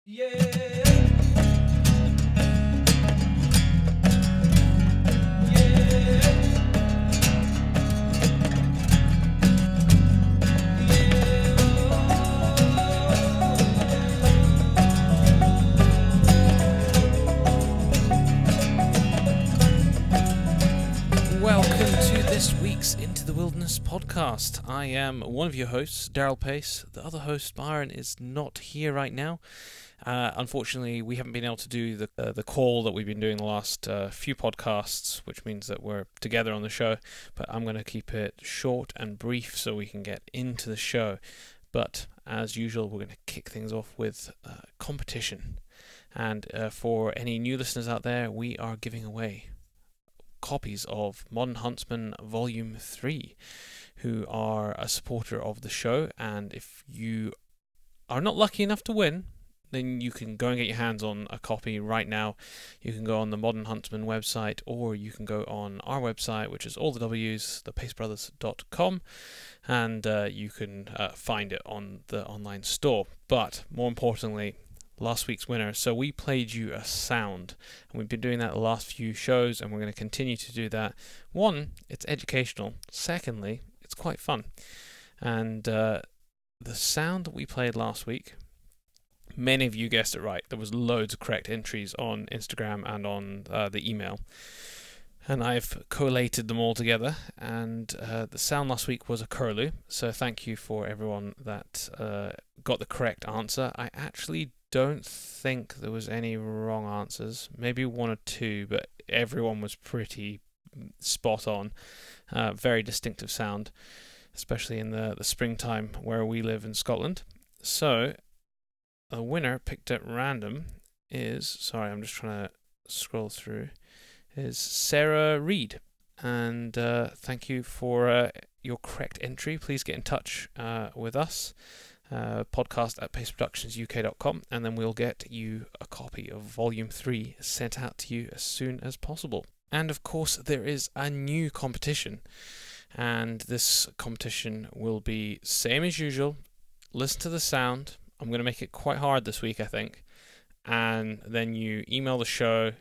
Yeah. Welcome to this week's Into the Wilderness podcast. I am one of your hosts, Daryl Pace. The other host, Byron, is not here right now. Unfortunately, we haven't been able to do the call that we've been doing the last few podcasts, which means that we're together on the show. But I'm going to keep it short and brief so we can get into the show. But as usual, we're going to kick things off with competition. And for any new listeners out there, we are giving away copies of Modern Huntsman Volume 3, who are a supporter of the show. And if you are not lucky enough to win, then you can go and get your hands on a copy right now. You can go on the Modern Huntsman website, or you can go on our website, which is all the W's, thepacebrothers.com, and you can find it on the online store. But more importantly, last week's winner. So we played you a sound, and we've been doing that the last few shows, and we're going to continue to do that. One, it's educational. Secondly, it's quite fun. And the sound that we played last week, many of you guessed it right. There was loads of correct entries on Instagram and on the email. And I've collated them all together. And the sound last week was a curlew. So thank you for everyone that got the correct answer. I actually don't think there was any wrong answers. Maybe one or two, but everyone was pretty spot on. Very distinctive sound, especially in the springtime where we live in Scotland. So the winner picked at random is, sorry, I'm just trying to scroll through, is Sarah Reed. And thank you for your correct entry. Please get in touch with us. Podcast at paceproductionsuk.com, and then we'll get you a copy of Volume 3 sent out to you as soon as possible. And of course, there is a new competition, and this competition will be same as usual. Listen to the sound. I'm going to make it quite hard this week, I think, and then you email the show,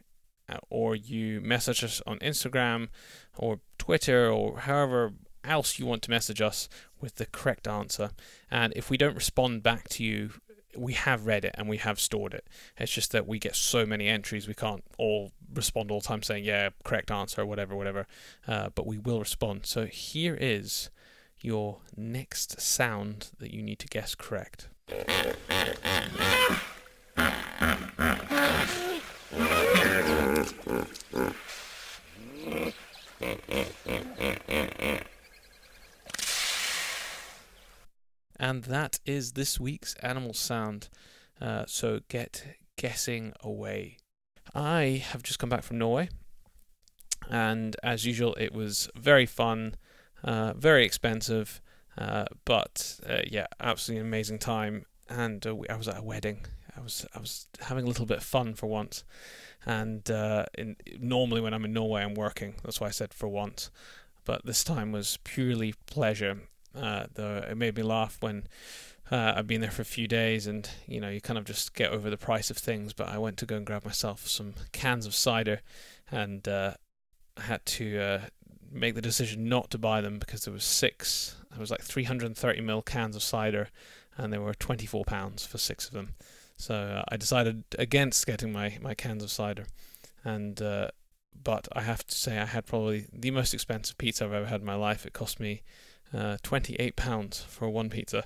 or you message us on Instagram or Twitter or however else you want to message us with the correct answer. And if we don't respond back to you, we have read it and we have stored it. It's just that we get so many entries, we can't all respond all the time saying, yeah, correct answer, whatever. But we will respond. So here is your next sound that you need to guess correct. And that is this week's animal sound. So get guessing away. I have just come back from Norway, and as usual, it was very fun, very expensive, but yeah, absolutely amazing time. And I was at a wedding. I was having a little bit of fun for once. And normally when I'm in Norway, I'm working. That's why I said for once. But this time was purely pleasure. Though it made me laugh when I've been there for a few days, and you kind of just get over the price of things. But I went to go and grab myself some cans of cider, and I had to make the decision not to buy them because there was six. It was like 330ml cans of cider, and they were £24 for 6 of them. So I decided against getting my cans of cider, and but I have to say I had probably the most expensive pizza I've ever had in my life. It cost me £28 for one pizza.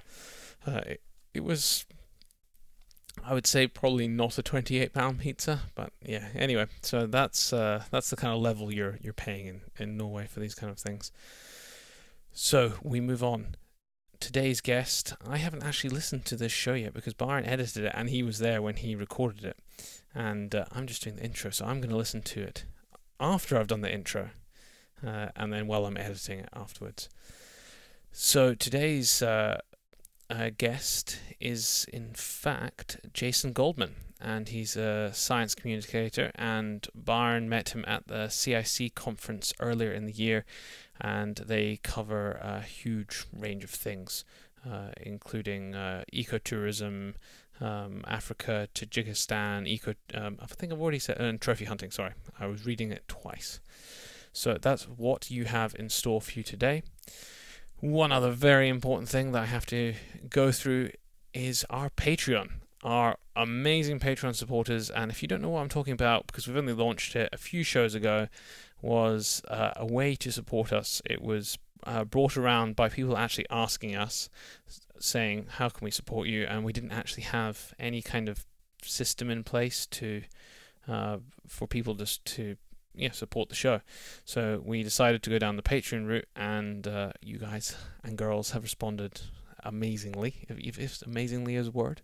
It was, I would say, probably not a £28 pizza, but yeah. Anyway, so that's the kind of level you're paying in Norway for these kind of things. So we move on. Today's guest, I haven't actually listened to this show yet because Byron edited it and he was there when he recorded it, and I'm just doing the intro, so I'm going to listen to it after I've done the intro, and then while I'm editing it afterwards. So today's guest is in fact Jason Goldman, and he's a science communicator, and Byron met him at the CIC conference earlier in the year, and they cover a huge range of things, including ecotourism, Africa, Tajikistan, I think I've already said, and trophy hunting. Sorry, I was reading it twice. So that's what you have in store for you today. One other very important thing that I have to go through is our Patreon, our amazing Patreon supporters. And if you don't know what I'm talking about, because we've only launched it a few shows ago, was a way to support us. It was brought around by people actually asking us, saying, how can we support you? And we didn't actually have any kind of system in place to for people just to support the show. So we decided to go down the Patreon route, and you guys and girls have responded amazingly, if amazingly is a word.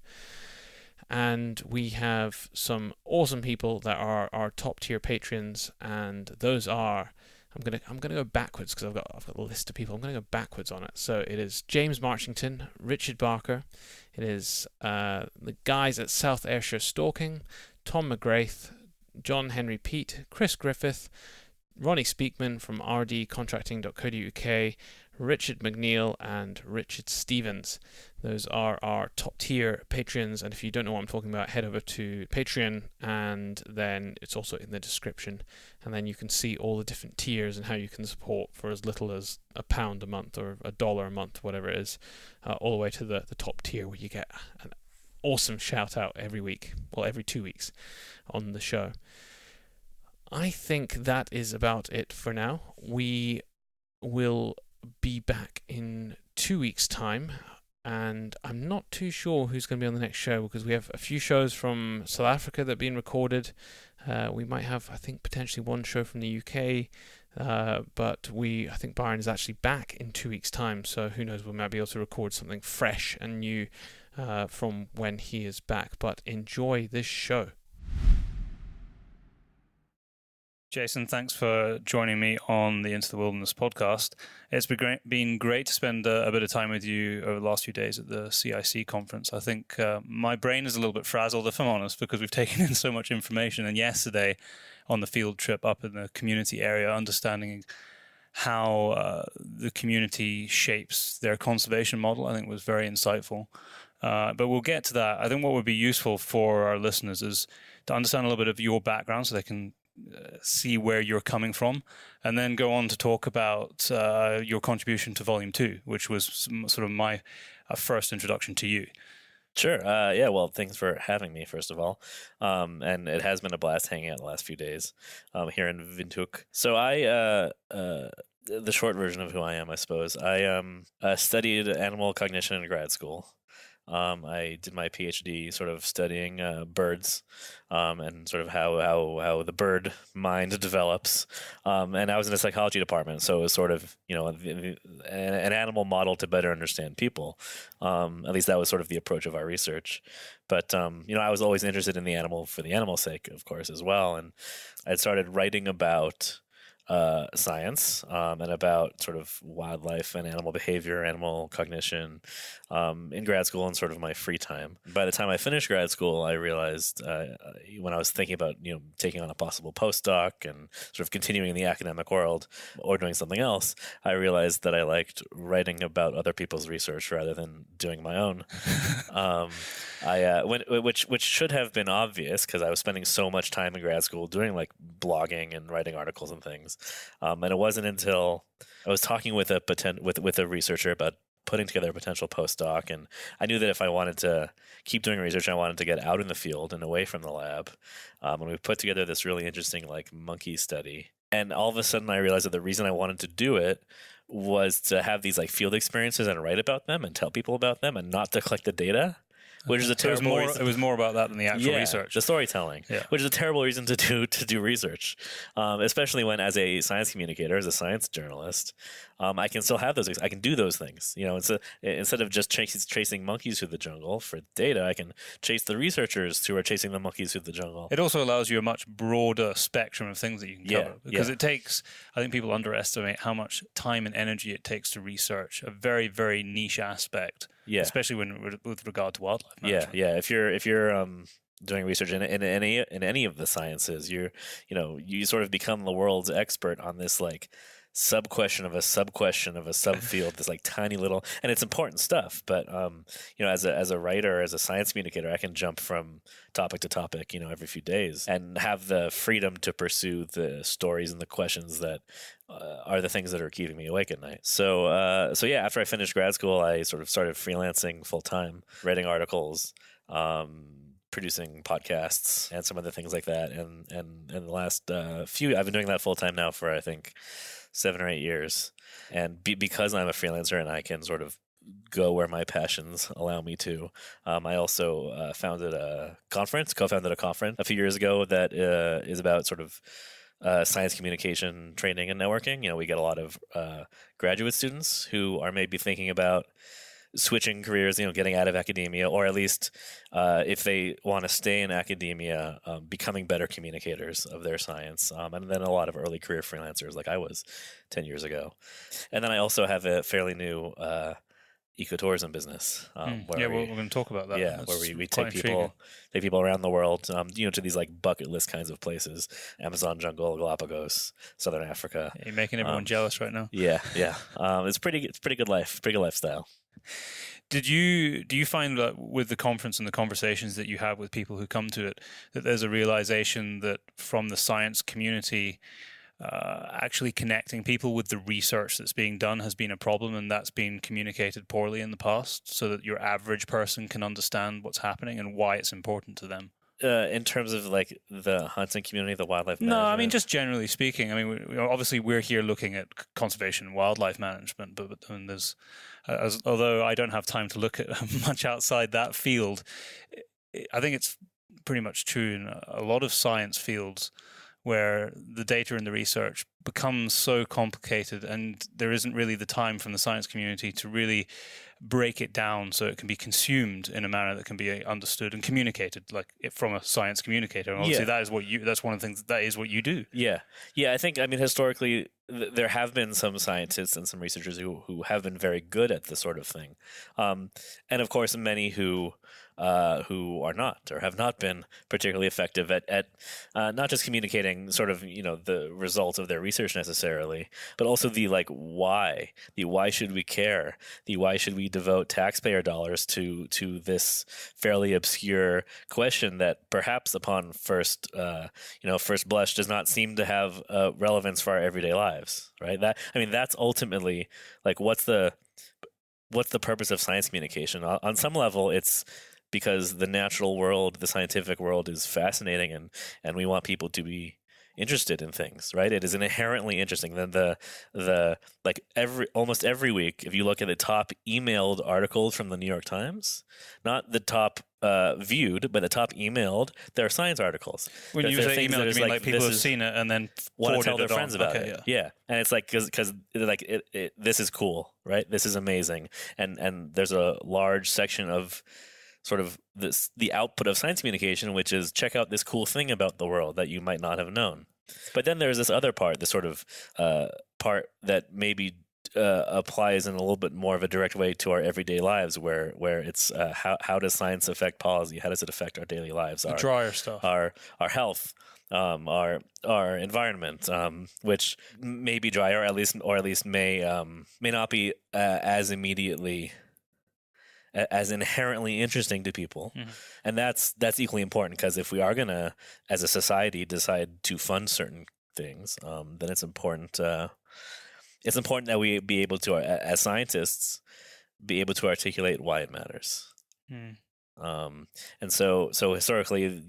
And we have some awesome people that are our top tier patrons, and those are, I'm gonna go backwards because I've got a list of people. I'm gonna go backwards on it. So it is James Marchington, Richard Barker, it is the guys at South Ayrshire Stalking, Tom McGrath, John Henry Pete, Chris Griffith, Ronnie Speakman from rdcontracting.co.uk, Richard McNeil, and Richard Stevens. Those are our top tier patrons, and if you don't know what I'm talking about, head over to Patreon, and then it's also in the description, and then you can see all the different tiers and how you can support for as little as £1 a month or $1 a month, whatever it is, all the way to the top tier where you get an awesome shout out every week, well, every 2 weeks on the show. I think that is about it for now. We will be back in 2 weeks' time, and I'm not too sure who's going to be on the next show because we have a few shows from South Africa that have been recorded. We might have, I think, potentially one show from the UK, but I think Byron is actually back in 2 weeks' time, so who knows, we might be able to record something fresh and new from when he is back. But enjoy this show. Jason, thanks for joining me on the Into the Wilderness podcast. It's been great to spend a bit of time with you over the last few days at the CIC conference. I think my brain is a little bit frazzled, if I'm honest, because we've taken in so much information. And yesterday on the field trip up in the community area, understanding how the community shapes their conservation model, I think was very insightful. But we'll get to that. I think what would be useful for our listeners is to understand a little bit of your background so they can see where you're coming from, and then go on to talk about your contribution to Volume 2, which was sort of my first introduction to you. Sure. Yeah, well, thanks for having me, first of all. And it has been a blast hanging out the last few days here in Windhoek. So the short version of who I am, I suppose. I studied animal cognition in grad school. I did my PhD sort of studying birds and sort of how the bird mind develops. And I was in the psychology department, so it was sort of, an animal model to better understand people. At least that was sort of the approach of our research. But, I was always interested in the animal for the animal's sake, of course, as well. And I started writing about science and about sort of wildlife and animal behavior, animal cognition in grad school and sort of my free time. By the time I finished grad school, I realized when I was thinking about taking on a possible postdoc and sort of continuing in the academic world or doing something else, I realized that I liked writing about other people's research rather than doing my own. Which should have been obvious because I was spending so much time in grad school doing like blogging and writing articles and things. And it wasn't until I was talking with a researcher about putting together a potential postdoc, and I knew that if I wanted to keep doing research, I wanted to get out in the field and away from the lab. And we put together this really interesting like monkey study, and all of a sudden I realized that the reason I wanted to do it was to have these like field experiences and write about them and tell people about them, and not to collect the data. Which is a terrible reason. It was more about that than the actual research. The storytelling, which is a terrible reason to do research, especially when, as a science communicator, as a science journalist, I can still have those. I can do those things. Instead of just chasing monkeys through the jungle for data, I can chase the researchers who are chasing the monkeys through the jungle. It also allows you a much broader spectrum of things that you can cover, because it takes. I think people underestimate how much time and energy it takes to research a very, very niche aspect. Yeah, especially with regard to wildlife management. Yeah. If you're doing research in any of the sciences, you sort of become the world's expert on this like sub-question of a sub-question of a subfield, this like tiny little, and it's important stuff. But as a writer, as a science communicator, I can jump from topic to topic, every few days, and have the freedom to pursue the stories and the questions that are the things that are keeping me awake at night. So yeah, after I finished grad school, I sort of started freelancing full time, writing articles, producing podcasts, and some other things like that. And the last few, I've been doing that full time now for I think 7 or 8 years. And because I'm a freelancer and I can sort of go where my passions allow me to, I also co-founded a conference a few years ago that is about sort of science communication training and networking. We get a lot of graduate students who are maybe thinking about switching careers, getting out of academia, or at least if they want to stay in academia, becoming better communicators of their science. And then a lot of early career freelancers like I was 10 years ago. And then I also have a fairly new ecotourism business. We're going to talk about that. Yeah, where we take people around the world, to these like bucket list kinds of places: Amazon jungle, Galapagos, Southern Africa. Yeah, you're making everyone jealous right now. Yeah. It's pretty good life, pretty good lifestyle. Do you find that with the conference and the conversations that you have with people who come to it, that there's a realization that from the science community, actually connecting people with the research that's being done has been a problem, and that's been communicated poorly in the past, so that your average person can understand what's happening and why it's important to them? In terms of like the hunting community, the wildlife management? No, I mean, just generally speaking. I mean, obviously we're here looking at conservation and wildlife management, but there's, although I don't have time to look at much outside that field, I think it's pretty much true in a lot of science fields where the data and the research becomes so complicated, and there isn't really the time from the science community to really break it down so it can be consumed in a manner that can be understood and communicated from a science communicator. And obviously that's one of the things that is what you do. Yeah. I think, historically, there have been some scientists and some researchers who have been very good at this sort of thing. And of course, many who are not or have not been particularly effective at not just communicating sort of, the results of their research necessarily, but also the why should we care? The why should we devote taxpayer dollars to this fairly obscure question that perhaps upon first blush does not seem to have relevance for our everyday lives, right? That's ultimately what's the purpose of science communication? On some level, it's because the natural world, the scientific world is fascinating, and we want people to be interested in things, right? It is inherently interesting. Then almost every week, if you look at the top emailed articles from the New York Times, not the top viewed, but the top emailed, there are science articles. When you say emailed, you mean people have seen it and then want to tell their friends about it. Okay, yeah. And it's because this is cool, right? This is amazing, and there's a large section of sort of the output of science communication, which is check out this cool thing about the world that you might not have known. But then there's this other part, this sort of part that maybe applies in a little bit more of a direct way to our everyday lives, where it's how does science affect policy? How does it affect our daily lives? The drier stuff, our health, our environment, which may be drier, or at least may not be as immediately as inherently interesting to people. Mm-hmm. And that's equally important, because if we are going to, as a society, decide to fund certain things, then it's important that we be able to, as scientists, be able to articulate why it matters. And so historically,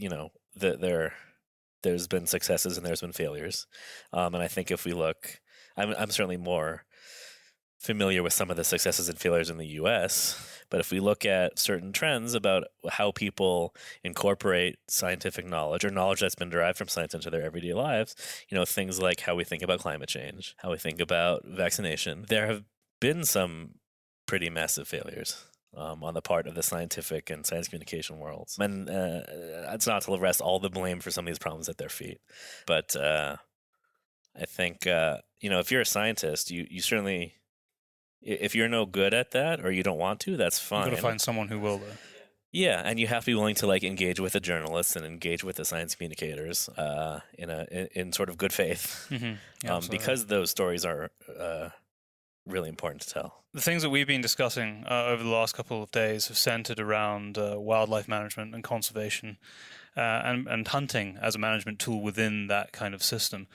there's been successes and there's been failures. And I think if we look, I'm certainly more familiar with some of the successes and failures in the U.S., but if we look at certain trends about how people incorporate scientific knowledge or knowledge that's been derived from science into their everyday lives, things like how we think about climate change, how we think about vaccination, there have been some pretty massive failures on the part of the scientific and science communication worlds. And it's not to rest all the blame for some of these problems at their feet. But I think, if you're a scientist, you certainly... If you're no good at that or you don't want to, that's fine. You've got to find someone who will, though. Yeah, and you have to be willing to like engage with the journalists and engage with the science communicators in sort of good faith, Yeah, because those stories are really important to tell. the things that we've been discussing over the last couple of days have centered around wildlife management and conservation, and hunting as a management tool within that kind of system.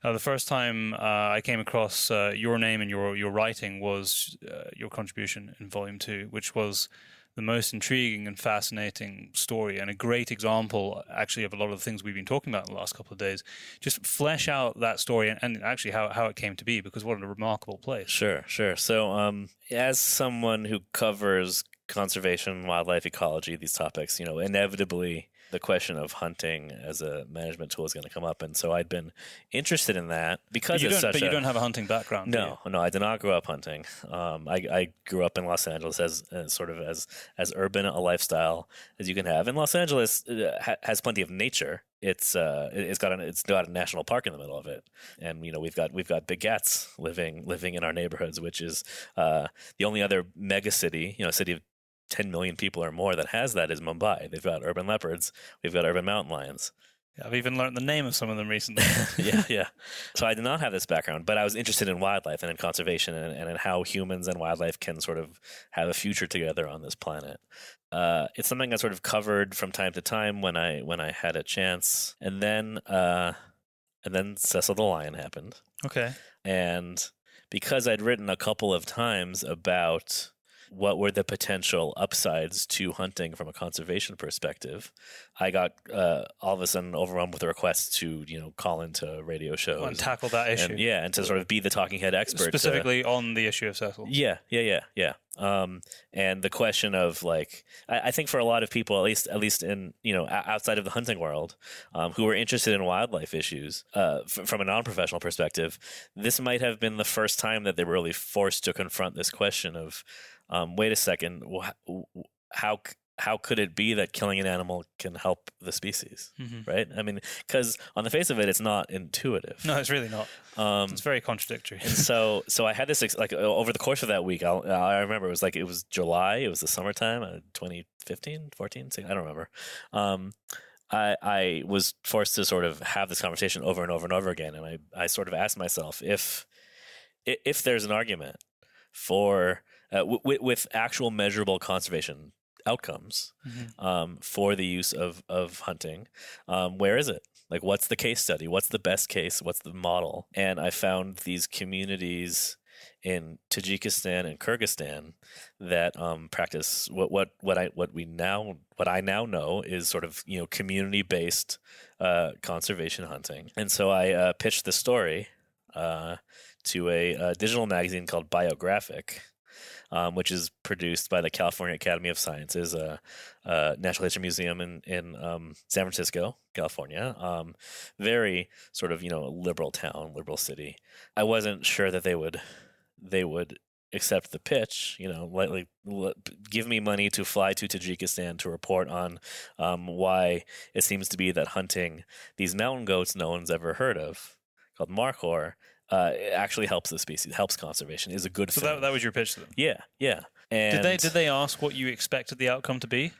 The first time I came across your name and your writing was your contribution in Volume 2, which was the most intriguing and fascinating story, and a great example, actually, of a lot of the things we've been talking about in the last couple of days. Just flesh out that story and actually how it came to be, because what a remarkable place. Sure. So, as someone who covers conservation, wildlife ecology, these topics, inevitably the question of hunting as a management tool is going to come up, and so I'd been interested in that because it's such. But you don't have a hunting background. No, I did not grow up hunting. I grew up in Los Angeles as sort of as urban a lifestyle as you can have. And Los Angeles has plenty of nature. It's got a national park in the middle of it, and we've got big cats living in our neighborhoods, which is the only other mega city, a city of 10 million people or more that has that is Mumbai. They've got urban leopards. We've got urban mountain lions. Yeah, I've even learned the name of some of them recently. Yeah. So I did not have this background, but I was interested in wildlife and in conservation and in how humans and wildlife can sort of have a future together on this planet. It's something I sort of covered from time to time when I had a chance, and then Cecil the Lion happened. Okay. And because I'd written a couple of times about what were the potential upsides to hunting from a conservation perspective, I got all of a sudden overwhelmed with requests to call into radio shows and tackle that issue. And to sort of be the talking head expert specifically on the issue of Cecil. Yeah. And the question of like, I think for a lot of people, at least in outside of the hunting world, who are interested in wildlife issues, from a non-professional perspective, this might have been the first time that they were really forced to confront this question of, wait a second, how could it be that killing an animal can help the species, right? I mean, because on the face of it, it's not intuitive. No, it's really not. It's very contradictory. And so I had this like over the course of that week. I remember it was July. It was the summertime, 2015, 14, 16, I don't remember. I was forced to sort of have this conversation over and over and over again, and I sort of asked myself if there's an argument for with actual measurable conservation outcomes for the use of hunting, where is it? Like, what's the case study? What's the best case? What's the model? And I found these communities in Tajikistan and Kyrgyzstan that practice what I now know is sort of community based conservation hunting. And so I pitched the story to a digital magazine called Biographic, which is produced by the California Academy of Sciences, a Natural History Museum in San Francisco, California. Very sort of liberal town, liberal city. I wasn't sure that they would accept the pitch. Give me money to fly to Tajikistan to report on why it seems to be that hunting these mountain goats no one's ever heard of, called markhor, it actually helps the species, helps conservation, is a good thing. So that was your pitch to them? Yeah. And did they ask what you expected the outcome to be?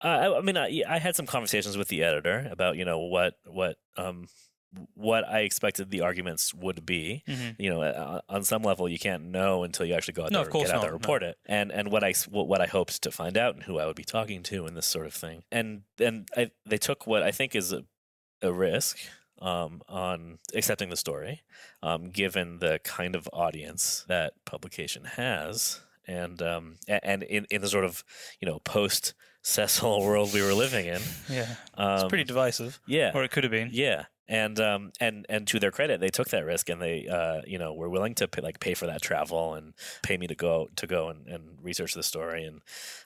I had some conversations with the editor about what I expected the arguments would be. On some level, you can't know until you actually go out there, get out there, report it, and what I hoped to find out and who I would be talking to and this sort of thing. And they took what I think is a risk on accepting the story, given the kind of audience that publication has, and in the sort of post Cecil world we were living in. Yeah, it's pretty divisive. Yeah, or it could have been. Yeah. And to their credit, they took that risk, and they were willing to pay for that travel and pay me to go and research the story. And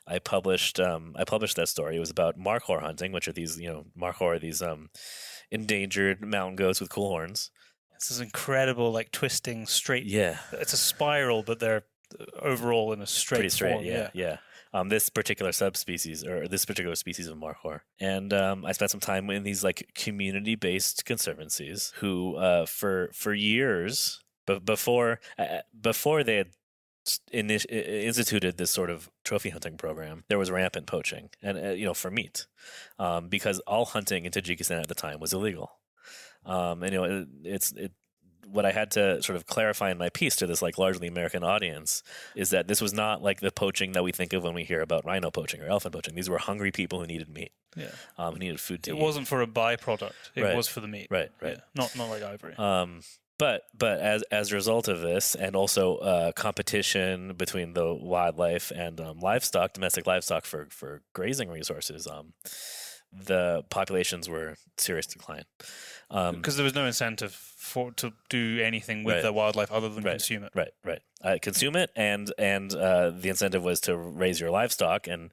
I published that story. It was about markhor hunting, which are these markhor are these endangered mountain goats with cool horns. This is incredible, twisting straight. Yeah, it's a spiral, but they're overall in a straight. Pretty straight. Form. Yeah. This particular subspecies or this particular species of markhor. And I spent some time in these community-based conservancies who for years, before they had instituted this sort of trophy hunting program, there was rampant poaching, and for meat, because all hunting in Tajikistan at the time was illegal. What I had to sort of clarify in my piece to this like largely American audience is that this was not like the poaching that we think of when we hear about rhino poaching or elephant poaching. These were hungry people who needed meat. Yeah. Who needed food to eat. It wasn't for a byproduct. It was for the meat. Right. Yeah. Not like ivory. But as a result of this, and also competition between the wildlife and livestock, domestic livestock for grazing resources, the populations were in serious decline. Because there was no incentive to do anything with the wildlife other than consume it. Right. Consume it, and the incentive was to raise your livestock, and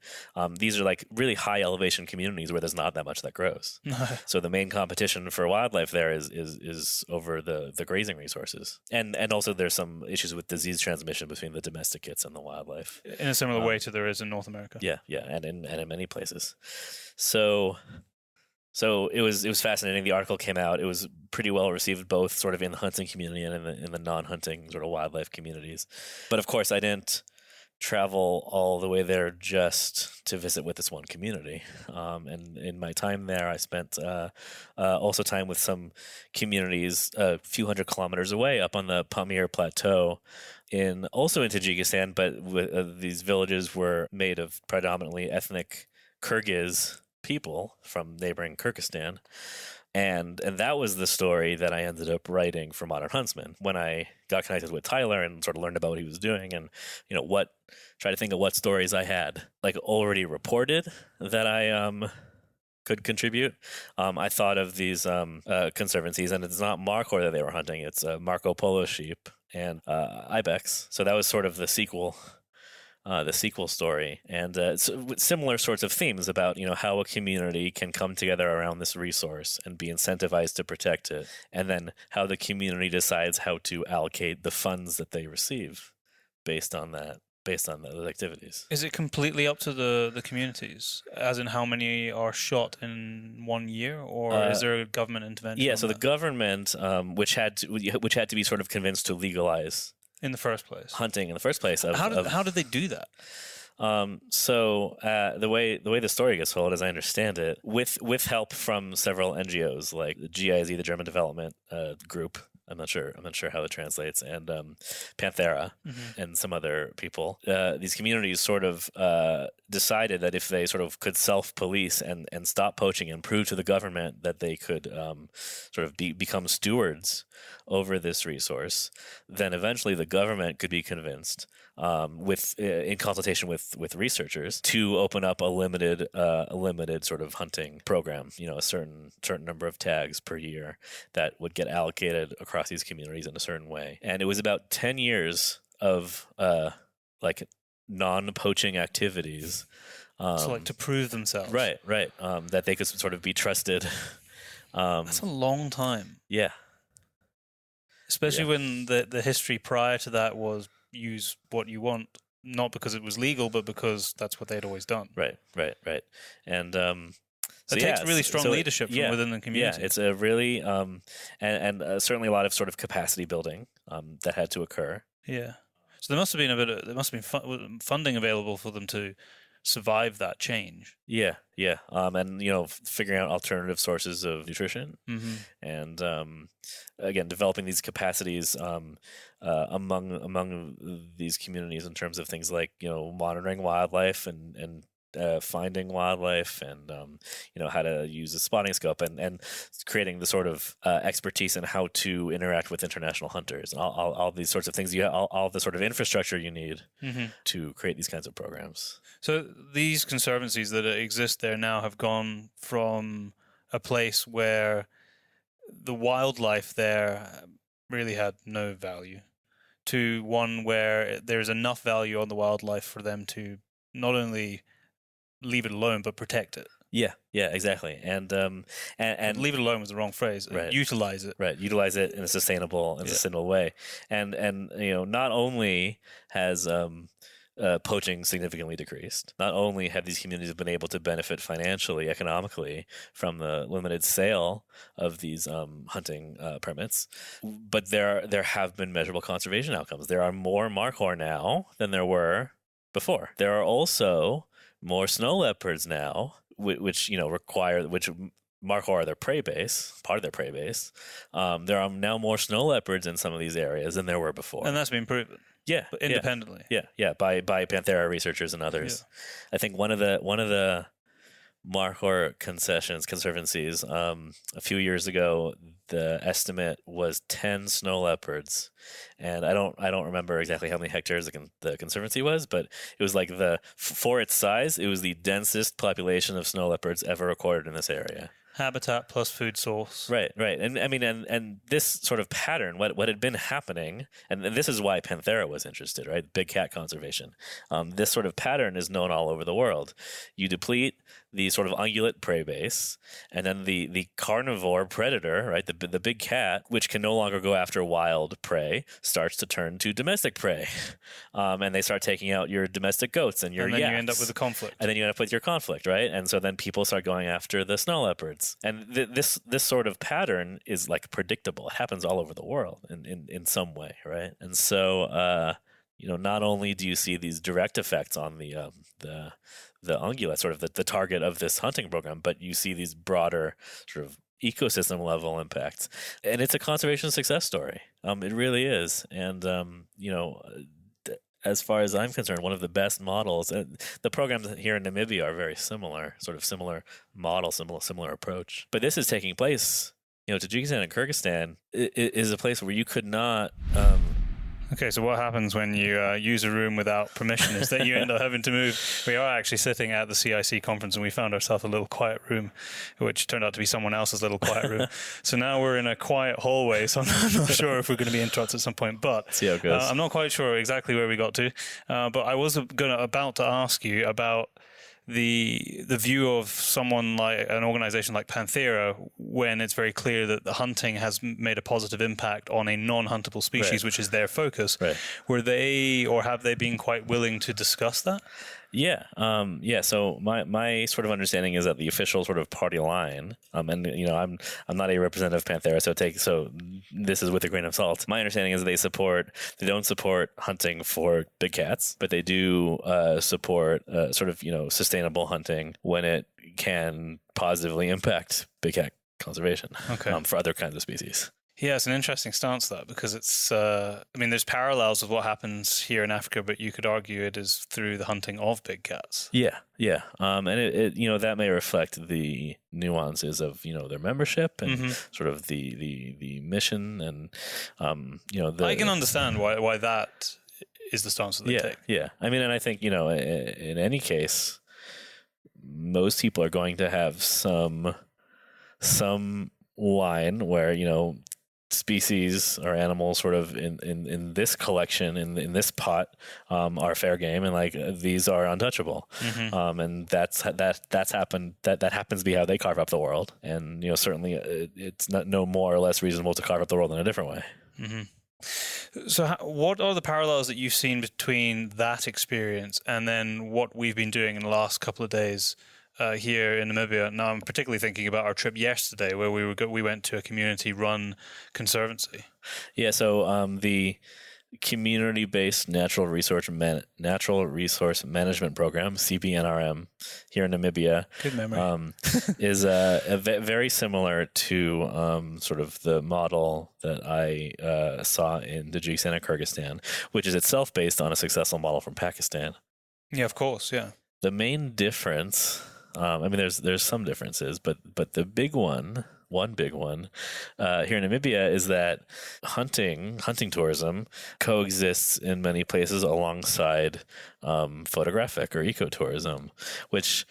these are like really high elevation communities where there's not that much that grows. So the main competition for wildlife there is over the grazing resources, and also there's some issues with disease transmission between the domesticates and the wildlife in a similar way to there is in North America. Yeah, and in many places. So it was fascinating. The article came out. It was pretty well received, both sort of in the hunting community and in the non-hunting sort of wildlife communities. But of course, I didn't travel all the way there just to visit with this one community. And in my time there, I spent also time with some communities a few hundred kilometers away up on the Pamir Plateau, also in Tajikistan. But these villages were made of predominantly ethnic Kyrgyz people from neighboring Kyrgyzstan, and that was the story that I ended up writing for Modern Huntsman when I got connected with Tyler and sort of learned about what he was doing, and try to think of what stories I had like already reported that I could contribute. I thought of these conservancies, and it's not markhor that they were hunting; it's Marco Polo sheep and ibex. So that was sort of the sequel story, and similar sorts of themes about how a community can come together around this resource and be incentivized to protect it, and then how the community decides how to allocate the funds that they receive based on those activities. Is it completely up to the communities, as in how many are shot in 1 year, or is there a government intervention? Yeah, so the government, which had to be sort of convinced to legalize in the first place hunting in the first place. How did they do that? So the way the story gets told, as I understand it, with help from several NGOs like the GIZ, the German Development Group. I'm not sure how it translates, and Panthera and some other people. These communities sort of decided that if they sort of could self-police and stop poaching and prove to the government that they could sort of become stewards over this resource, then eventually the government could be convinced, in consultation with researchers, to open up a limited sort of hunting program. A certain number of tags per year that would get allocated across these communities in a certain way. And it was about 10 years of like non-poaching activities. So like to prove themselves. Right. That they could sort of be trusted. That's a long time. Yeah. Especially when the history prior to that was use what you want, not because it was legal, but because that's what they'd always done. Right. And it takes really strong leadership from within the community. Yeah, it's a really and certainly a lot of sort of capacity building that had to occur. Yeah. So there must have been funding available for them to survive that change. Yeah. And figuring out alternative sources of nutrition, and again developing these capacities among these communities in terms of things like monitoring wildlife and finding wildlife, and how to use a spotting scope, and creating the sort of expertise in how to interact with international hunters, and all these sorts of things. You have all the sort of infrastructure you need to create these kinds of programs. So these conservancies that exist there now have gone from a place where the wildlife there really had no value to one where there's enough value on the wildlife for them to not only leave it alone but protect it. Yeah, exactly. And leave it alone was the wrong phrase. Right. Utilize it. Right, utilize it in a sustainable way. And not only has poaching significantly decreased. Not only have these communities been able to benefit financially, economically from the limited sale of these hunting permits, but there have been measurable conservation outcomes. There are more markhor now than there were before. There are also more snow leopards now, which markhor are their prey base, part of their prey base. There are now more snow leopards in some of these areas than there were before. And that's been proven. Yeah, independently. Yeah, by Panthera researchers and others. Yeah. I think one of the markhor conservancies a few years ago, the estimate was 10 snow leopards, and I don't remember exactly how many hectares the conservancy was, but it was like for its size, it was the densest population of snow leopards ever recorded in this area. Habitat plus food source. Right. And I mean, and this sort of pattern, what had been happening, and this is why Panthera was interested, right? Big cat conservation. This sort of pattern is known all over the world. You deplete the sort of ungulate prey base, and then the carnivore predator, right? The big cat, which can no longer go after wild prey, starts to turn to domestic prey. And they start taking out your domestic goats and your yaks. And then you end up with a conflict. And then you end up with your conflict, right? And so then people start going after the snow leopards. And this sort of pattern is like predictable. It happens all over the world in some way, right? And so, not only do you see these direct effects on the ungulate, sort of the target of this hunting program, but you see these broader sort of ecosystem level impacts. And it's a conservation success story. It really is. And, as far as I'm concerned, one of the best models. The programs here in Namibia are very similar, sort of similar model, similar approach. But this is taking place, Tajikistan and Kyrgyzstan is a place where you could not... Okay, so what happens when you use a room without permission is that you end up having to move. We are actually sitting at the CIC conference, and we found ourselves a little quiet room, which turned out to be someone else's little quiet room. So now we're in a quiet hallway, so I'm not sure if we're going to be interrupted at some point. But see how it goes. I'm not quite sure exactly where we got to. But I was about to ask you about the view of someone like an organization like Panthera, when it's very clear that the hunting has made a positive impact on a non-huntable species, right, which is their focus. Right. Were they, or have they been quite willing to discuss that? Yeah. So my sort of understanding is that the official sort of party line, and I'm not a representative of Panthera, so this is with a grain of salt. My understanding is that they don't support hunting for big cats, but they do support sort of sustainable hunting when it can positively impact big cat conservation. Okay. For other kinds of species. Yeah, it's an interesting stance, that, because it's, there's parallels with what happens here in Africa, but you could argue it is through the hunting of big cats. Yeah. And it that may reflect the nuances of, their membership and sort of the mission and, I can understand why that is the stance that they take. Yeah. I mean, and I think, in any case, most people are going to have some line where, species or animals sort of in this collection in this pot are fair game, and like these are untouchable. And that's happened. That happens to be how they carve up the world, and certainly it's not no more or less reasonable to carve up the world in a different way. So what are the parallels that you've seen between that experience and then what we've been doing in the last couple of days here in Namibia? Now, I'm particularly thinking about our trip yesterday, where we went to a community-run conservancy. Yeah, so the community-based natural resource management program, CBNRM, here in Namibia, good memory, is very similar to sort of the model that I saw in Tajikistan and Kyrgyzstan, which is itself based on a successful model from Pakistan. Yeah, of course, yeah. The main difference, there's some differences, but the big one here in Namibia is that hunting tourism coexists in many places alongside photographic or ecotourism, which.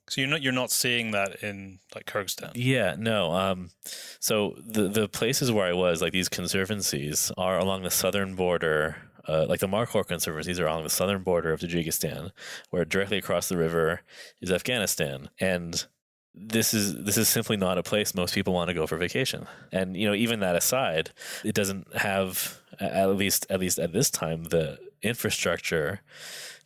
So you're not seeing that in like Kyrgyzstan? Yeah, no. So the places where I was, like these conservancies, are along the southern border. Like the markhor conservancies are along the southern border of Tajikistan, where directly across the river is Afghanistan, and this is simply not a place most people want to go for vacation. And even that aside, it doesn't have, at least at this time, the infrastructure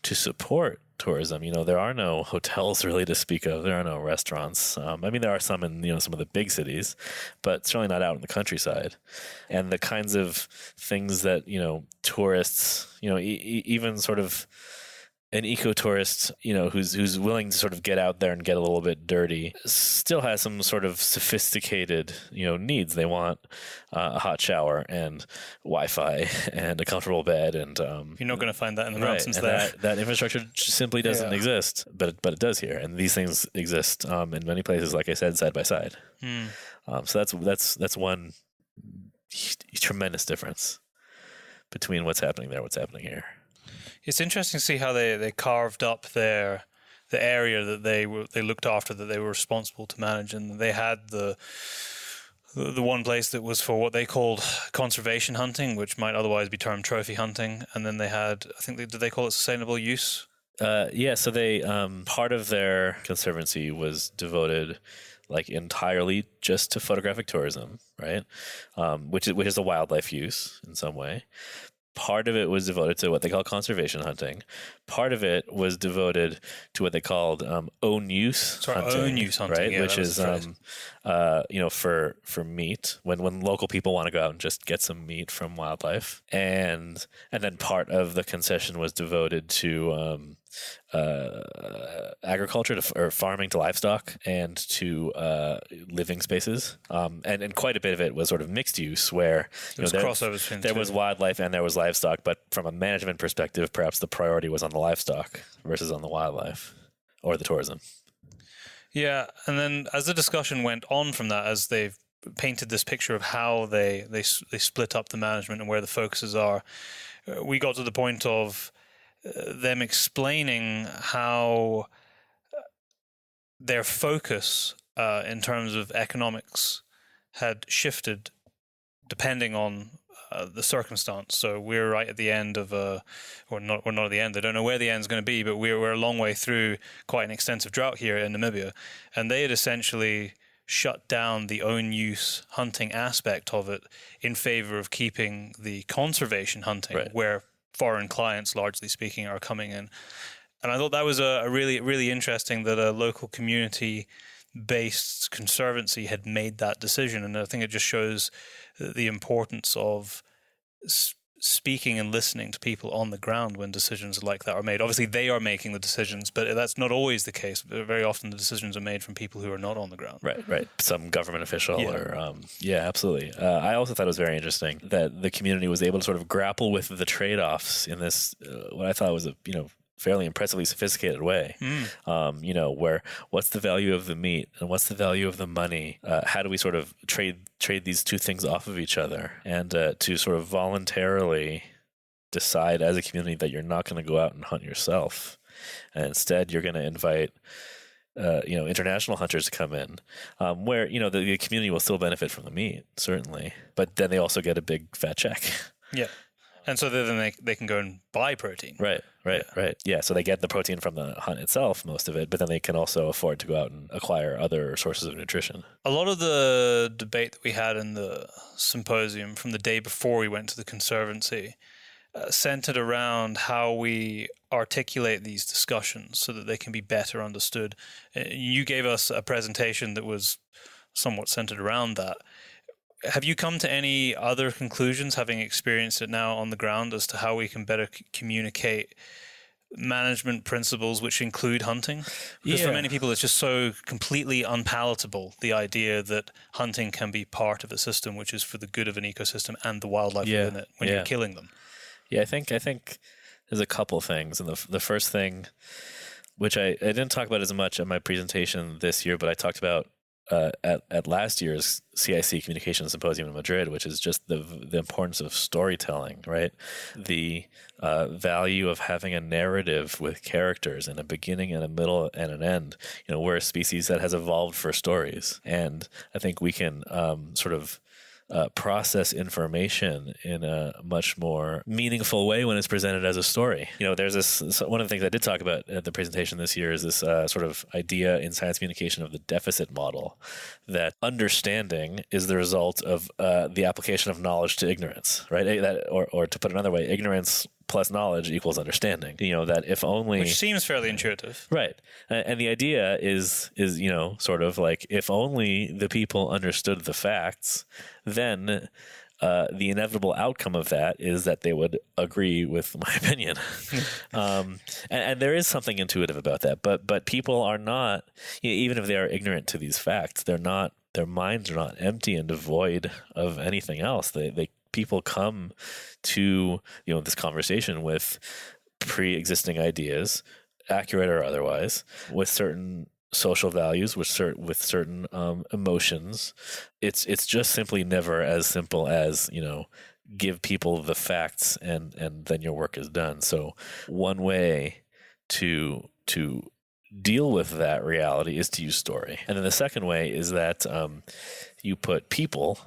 to support tourism. There are no hotels really to speak of. There are no restaurants. There are some in some of the big cities, but certainly not out in the countryside. And the kinds of things that tourists, even sort of an ecotourist, who's willing to sort of get out there and get a little bit dirty, still has some sort of sophisticated, needs. They want a hot shower and Wi-Fi and a comfortable bed, and you're not going to find that in the right, mountains and there. That infrastructure simply doesn't exist, but it does here, and these things exist in many places, like I said, side by side. So that's one tremendous difference between what's happening there, what's happening here. It's interesting to see how they carved up the area that they looked after, that they were responsible to manage, and they had the one place that was for what they called conservation hunting, which might otherwise be termed trophy hunting, and then they had, I think, did they call it sustainable use? So they part of their conservancy was devoted entirely just to photographic tourism, right? Which is a wildlife use in some way. Part of it was devoted to what they call conservation hunting. Part of it was devoted to what they called own use hunting. Own use hunting, right? yeah, Which is for meat, when local people want to go out and just get some meat from wildlife, and then part of the concession was devoted to agriculture or farming to livestock and to living spaces, and quite a bit of it was sort of mixed use, where there was wildlife and there was livestock, but from a management perspective, perhaps the priority was on the livestock versus on the wildlife or the tourism. Yeah, and then as the discussion went on from that, as they've painted this picture of how they split up the management and where the focuses are, we got to the point of them explaining how their focus in terms of economics had shifted depending on the circumstance. So we're right at the end of we're not at the end. They don't know where the end's going to be, but we're a long way through quite an extensive drought here in Namibia, and they had essentially shut down the own use hunting aspect of it in favor of keeping the conservation hunting, right, where foreign clients, largely speaking, are coming in. And I thought that was a really, really interesting that a local community-based conservancy had made that decision. And I think it just shows the importance of speaking and listening to people on the ground when decisions like that are made. Obviously, they are making the decisions, but that's not always the case. Very often the decisions are made from people who are not on the ground. Right. Some government official absolutely. I also thought it was very interesting that the community was able to sort of grapple with the trade-offs in this, what I thought was a, fairly impressively sophisticated way. Where what's the value of the meat and what's the value of the money? How do we sort of trade these two things off of each other, and to sort of voluntarily decide as a community that you're not going to go out and hunt yourself, and instead you're going to invite international hunters to come in, where the community will still benefit from the meat, certainly, but then they also get a big fat check. Yeah. And so then they can go and buy protein. Right. Yeah, so they get the protein from the hunt itself, most of it, but then they can also afford to go out and acquire other sources of nutrition. A lot of the debate that we had in the symposium from the day before we went to the conservancy centered around how we articulate these discussions so that they can be better understood. You gave us a presentation that was somewhat centered around that. Have you come to any other conclusions, having experienced it now on the ground, as to how we can better communicate management principles which include hunting? Because for many people, it's just so completely unpalatable, the idea that hunting can be part of a system which is for the good of an ecosystem and the wildlife within it when you're killing them. Yeah, I think there's a couple things. And the first thing, which I didn't talk about as much at my presentation this year, but I talked about at last year's CIC Communications Symposium in Madrid, which is just the importance of storytelling, right? The value of having a narrative with characters and a beginning and a middle and an end. We're a species that has evolved for stories, and I think we can sort of process information in a much more meaningful way when it's presented as a story. There's this, one of the things I did talk about at the presentation this year is this sort of idea in science communication of the deficit model, that understanding is the result of the application of knowledge to ignorance, right? Or to put it another way, ignorance plus knowledge equals understanding. That if only, which seems fairly intuitive, right? And the idea is sort of like, if only the people understood the facts, then the inevitable outcome of that is that they would agree with my opinion. And there is something intuitive about that, but people are not, even if they are ignorant to these facts, their minds are not empty and devoid of anything else. People come to this conversation with pre-existing ideas, accurate or otherwise, with certain social values, with certain emotions. It's just simply never as simple as give people the facts and then your work is done. So one way to deal with that reality is to use story, and then the second way is that you put people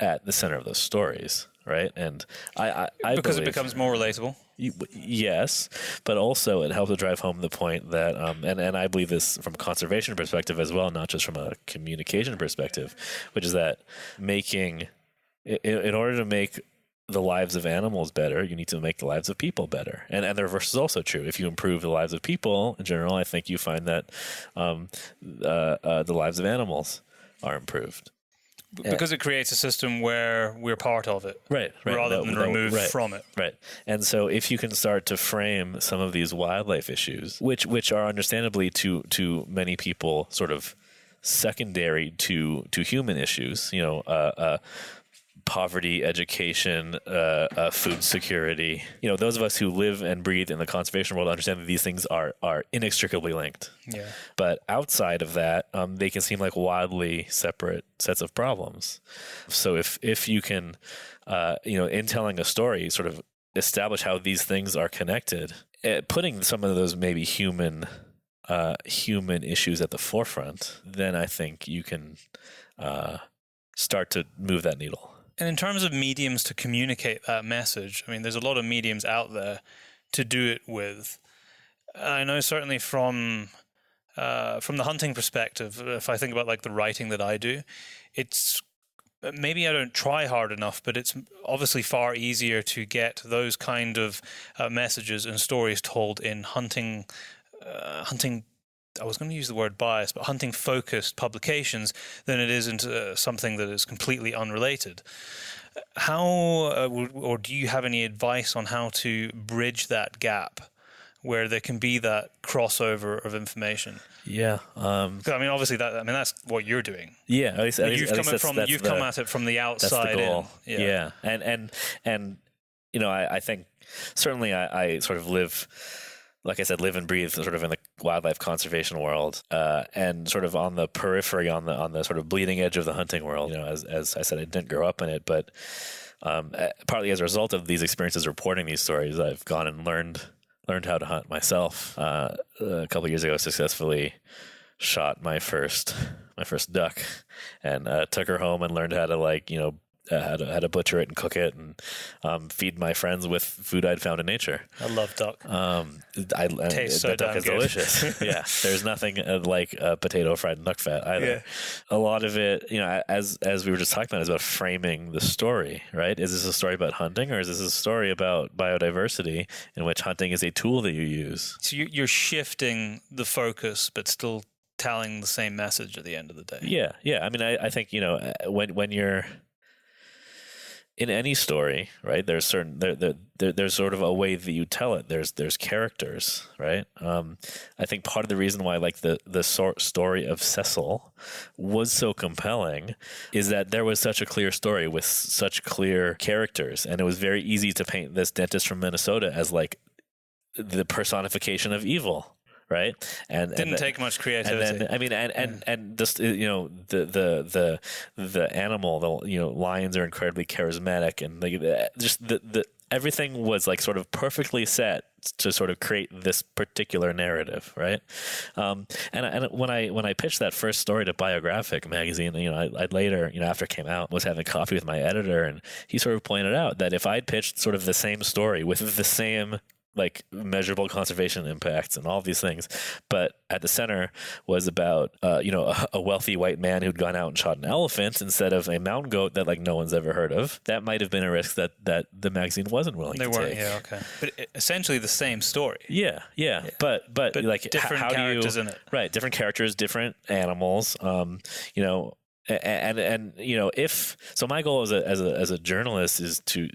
at the center of those stories, right? And I because believe, it becomes more relatable. Yes, but also it helps to drive home the point that, and I believe this from a conservation perspective as well, not just from a communication perspective, which is that in order to make the lives of animals better, you need to make the lives of people better. And the reverse is also true. If you improve the lives of people in general, I think you find that the lives of animals are improved. Because it creates a system where we're part of it, right, rather than removed from it. Right. And so if you can start to frame some of these wildlife issues, which are understandably to many people sort of secondary to human issues, poverty, education, food security. Those of us who live and breathe in the conservation world understand that these things are inextricably linked. Yeah. But outside of that, they can seem like wildly separate sets of problems. So if you can, in telling a story, sort of establish how these things are connected, putting some of those maybe human issues at the forefront, then I think you can start to move that needle. And in terms of mediums to communicate that message, I mean, there's a lot of mediums out there to do it with. I know certainly from the hunting perspective, if I think about like the writing that I do, it's maybe I don't try hard enough, but it's obviously far easier to get those kind of messages and stories told in hunting. I was going to use the word bias, but hunting-focused publications than it is into something that is completely unrelated. How, or do you have any advice on how to bridge that gap where there can be that crossover of information? Yeah. I mean, obviously, that's what you're doing. Yeah. At least you've come at it from the outside. That's the goal. In. Yeah. And I think certainly I sort of live, like I said, live and breathe sort of in the wildlife conservation world, and sort of on the periphery, on the sort of bleeding edge of the hunting world. As I said, I didn't grow up in it, but partly as a result of these experiences reporting these stories, I've gone and learned how to hunt myself. A couple of years ago, successfully shot my first duck, and took her home and learned how to how to butcher it and cook it and feed my friends with food I'd found in nature. I love duck. Tastes so that duck damn is good. Delicious. Yeah, there's nothing like potato fried in duck fat either. Yeah. A lot of it, as we were just talking about, is about framing the story. Right? Is this a story about hunting, or is this a story about biodiversity in which hunting is a tool that you use? So you're shifting the focus, but still telling the same message at the end of the day. Yeah. I mean, I think when you're in any story, right? There's there's sort of a way that you tell it. There's characters, right? I think part of the reason why the story of Cecil was so compelling is that there was such a clear story with such clear characters, and it was very easy to paint this dentist from Minnesota as like the personification of evil. Right, and didn't take much creativity. And just the animal, lions are incredibly charismatic, and the everything was like sort of perfectly set to sort of create this particular narrative, right? And when I pitched that first story to Biographic magazine, I'd later, after it came out, was having coffee with my editor, and he sort of pointed out that if I'd pitched sort of the same story with the same like measurable conservation impacts and all of these things. But at the center was about, a wealthy white man who'd gone out and shot an elephant instead of a mountain goat that like no one's ever heard of. That might have been a risk that the magazine wasn't willing to take. Yeah, okay. But essentially the same story. Yeah. But like different how characters do you, in it. Right, different characters, different animals. And if so, my goal as a journalist is to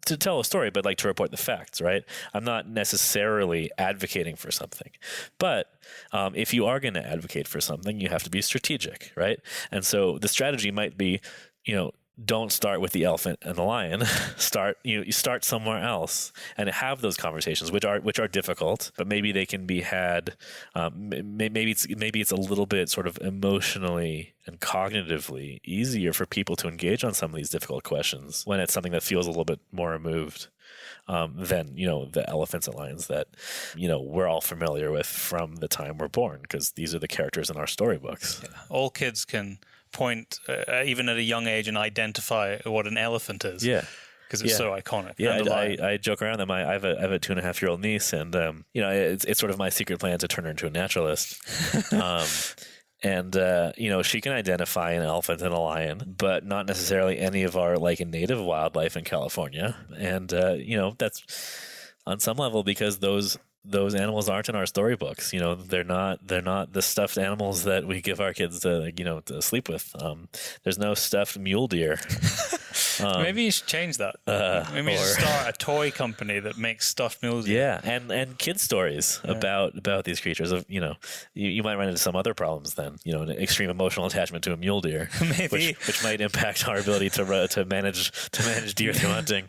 tell a story, but like to report the facts, right? I'm not necessarily advocating for something, but if you are going to advocate for something, you have to be strategic, right? And so the strategy might be, don't start with the elephant and the lion. You start somewhere else and have those conversations, which are difficult, but maybe they can be had. Maybe it's a little bit sort of emotionally and cognitively easier for people to engage on some of these difficult questions when it's something that feels a little bit more removed than the elephants and lions that we're all familiar with from the time we're born, because these are the characters in our storybooks. Yeah. All kids can point, even at a young age, and identify what an elephant is. Yeah. Because it's so iconic. Yeah, I joke around that I have a 2.5-year-old niece, and it's sort of my secret plan to turn her into a naturalist. She can identify an elephant and a lion, but not necessarily any of our like native wildlife in California. And that's on some level because those animals aren't in our storybooks. They're not the stuffed animals that we give our kids to sleep with. There's no stuffed mule deer. Maybe you should change that. Maybe you should start a toy company that makes stuffed mules. Yeah, and kid stories about these creatures. You might run into some other problems then. An extreme emotional attachment to a mule deer, maybe which might impact our ability to manage deer through hunting.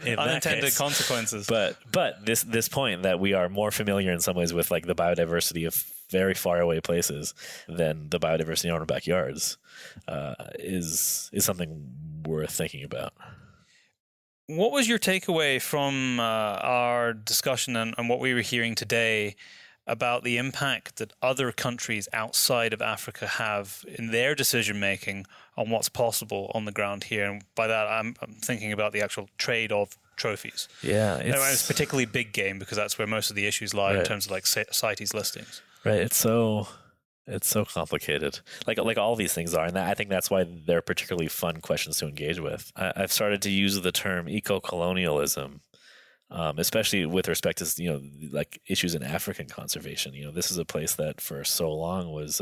Unintended consequences. But this point that we are more familiar in some ways with like the biodiversity of very far away places than the biodiversity in our own backyards is something worth thinking about. What was your takeaway from our discussion and what we were hearing today about the impact that other countries outside of Africa have in their decision making on what's possible on the ground here? And by that, I'm thinking about the actual trade of trophies. Yeah, it's particularly big game because that's where most of the issues lie in terms of like CITES listings. Right. It's so complicated, like all these things are, and I think that's why they're particularly fun questions to engage with. I've started to use the term eco-colonialism, especially with respect to like issues in African conservation. This is a place that for so long was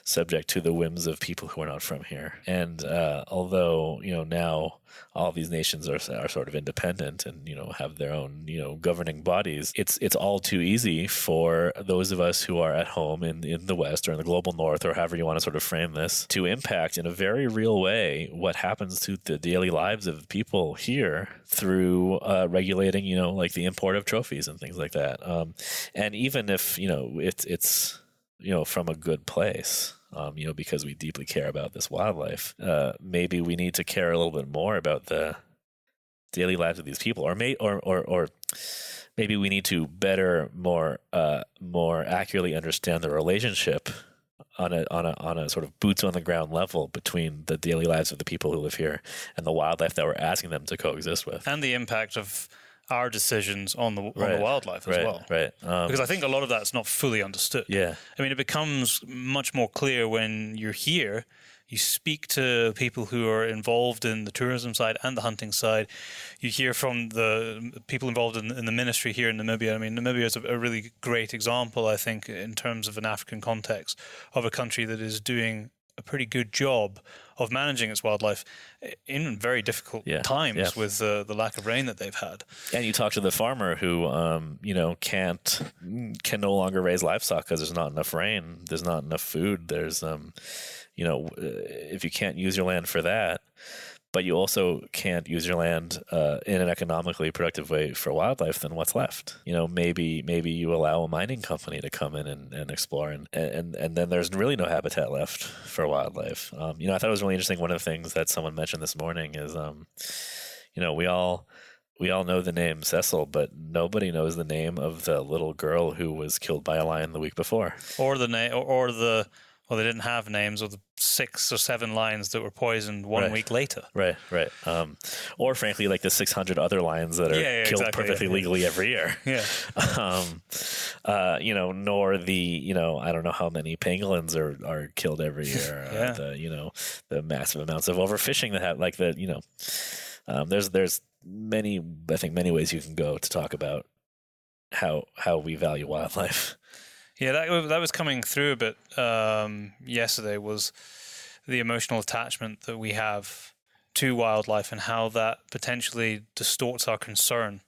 subject to the whims of people who are not from here, and although now all these nations are sort of independent and have their own governing bodies, it's all too easy for those of us who are at home in the West or in the global North, or however you want to sort of frame this, to impact in a very real way what happens to the daily lives of people here through regulating like the import of trophies and things like that, and even if it's from a good place, because we deeply care about this wildlife, maybe we need to care a little bit more about the daily lives of these people, or maybe we need to better, more accurately understand the relationship on a sort of boots on the ground level between the daily lives of the people who live here and the wildlife that we're asking them to coexist with, and the impact of our decisions on the wildlife as well. Right. Because I think a lot of that's not fully understood. Yeah. I mean, it becomes much more clear when you're here. You speak to people who are involved in the tourism side and the hunting side. You hear from the people involved in the ministry here in Namibia. I mean, Namibia is a really great example, I think, in terms of an African context, of a country that is doing a pretty good job of managing its wildlife in very difficult times with the lack of rain that they've had. And you talk to the farmer who, can no longer raise livestock because there's not enough rain, there's not enough food. There's, if you can't use your land for that, but you also can't use your land in an economically productive way for wildlife, then what's left? Maybe you allow a mining company to come in and explore, and then there's really no habitat left for wildlife. I thought it was really interesting. One of the things that someone mentioned this morning is, we all know the name Cecil, but nobody knows the name of the little girl who was killed by a lion the week before, or the Well, they didn't have names of the 6 or 7 lions that were poisoned one week later. Right. Or frankly, like the 600 other lions that are killed perfectly legally every year. Yeah. Nor the, I don't know how many pangolins are killed every year. The massive amounts of overfishing that have, like there's many ways you can go to talk about how we value wildlife. Yeah, that was coming through a bit yesterday, was the emotional attachment that we have to wildlife and how that potentially distorts our concern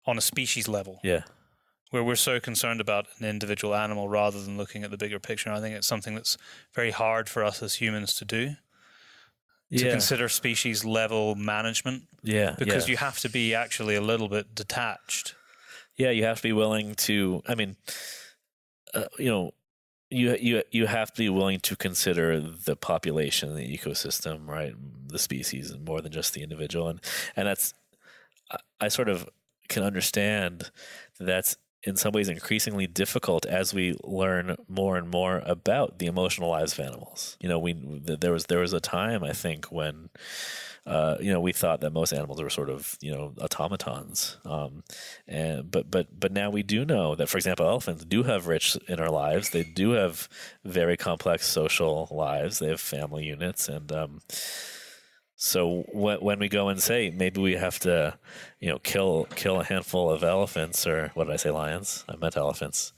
on a species level. Yeah. Where we're so concerned about an individual animal rather than looking at the bigger picture. And I think it's something that's very hard for us as humans to do. To consider species level management. Yeah. Because you have to be actually a little bit detached. Yeah, you have to be willing to, you have to be willing to consider the population, the ecosystem, right? The species, and more than just the individual. And that's, I sort of can understand that's in some ways increasingly difficult as we learn more and more about the emotional lives of animals. There was a time, I think, when we thought that most animals were sort of automatons, but now we do know that, for example, elephants do have rich inner lives. They do have very complex social lives. They have family units, and so when we go and say maybe we have to, kill a handful of elephants, or what did I say, lions? I meant elephants.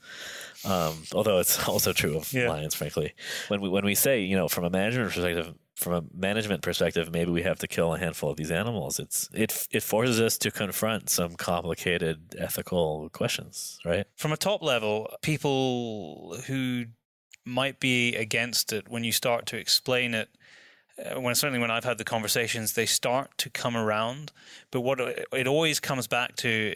Although it's also true of lions, frankly. When we say, from a management perspective, maybe we have to kill a handful of these animals. It forces us to confront some complicated ethical questions, right? From a top level, people who might be against it, when you start to explain it, certainly when I've had the conversations, they start to come around. But what it always comes back to,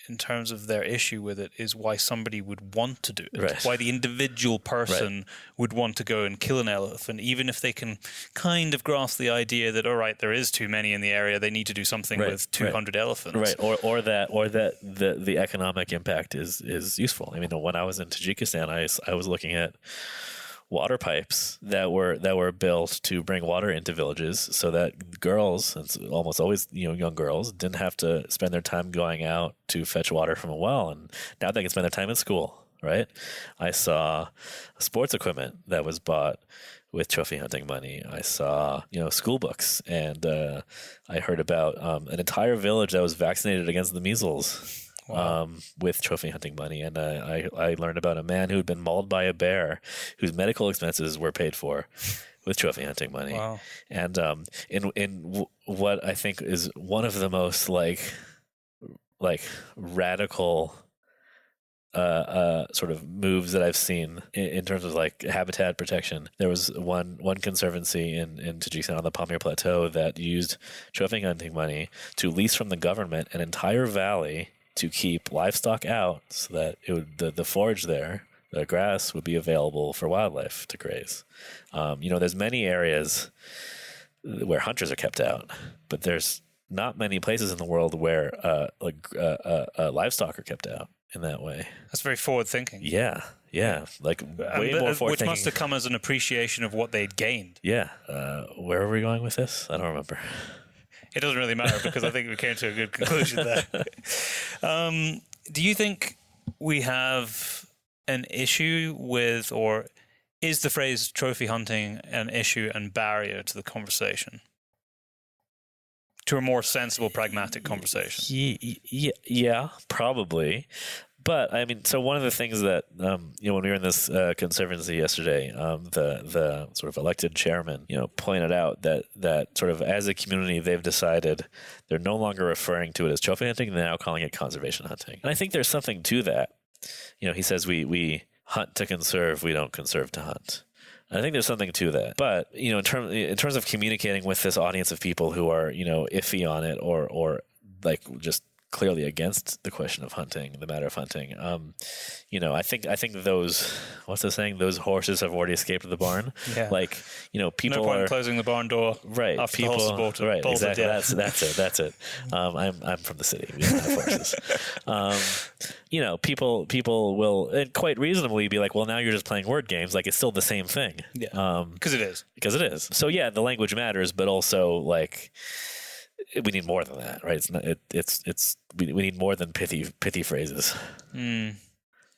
in terms of their issue with it, is why somebody would want to do it. Right. Why the individual person would want to go and kill an elephant, even if they can kind of grasp the idea that, all right, there is too many in the area, they need to do something with 200 elephants. Right. Or that the economic impact is useful. When I was in Tajikistan, I was looking at water pipes that were built to bring water into villages, so that girls, it's almost always young girls, didn't have to spend their time going out to fetch water from a well, and now they can spend their time in school. Right? I saw sports equipment that was bought with trophy hunting money. I saw school books, and I heard about an entire village that was vaccinated against the measles. Wow. With trophy hunting money. And I learned about a man who had been mauled by a bear whose medical expenses were paid for with trophy hunting money. Wow. And in what I think is one of the most like radical sort of moves that I've seen in terms of like habitat protection. There was one conservancy in Tajikistan on the Pamir Plateau that used trophy hunting money to lease from the government an entire valley to keep livestock out, so that it would, the forage there, the grass, would be available for wildlife to graze. There's many areas where hunters are kept out, but there's not many places in the world where livestock are kept out in that way. That's very forward thinking. Yeah, like way more forward which thinking. Must have come as an appreciation of what they'd gained. Yeah. Where are we going with this? I don't remember. It doesn't really matter, because I think we came to a good conclusion there. Do you think we have an issue with, or is the phrase trophy hunting an issue and barrier to the conversation? To a more sensible, pragmatic conversation? Yeah, probably. But so one of the things that when we were in this conservancy yesterday, the sort of elected chairman pointed out that sort of as a community they've decided they're no longer referring to it as trophy hunting; they're now calling it conservation hunting. And I think there's something to that. He says we hunt to conserve, we don't conserve to hunt. I think there's something to that. But in terms of communicating with this audience of people who are iffy on it or like just clearly against the question of hunting, the matter of hunting. I think those, what's the saying? Those horses have already escaped the barn. Yeah. Like, people no point are in closing the barn door. Right. After People. the horse is bolted, Right. bolted, Exactly. yeah. That's it. I'm from the city. We don't have horses. People will, and quite reasonably, be like, well, now you're just playing word games. Like, it's still the same thing. Yeah. Because it is. Because it is. So yeah, the language matters, but also like, we need more than that, right? It's not. We need more than pithy phrases. We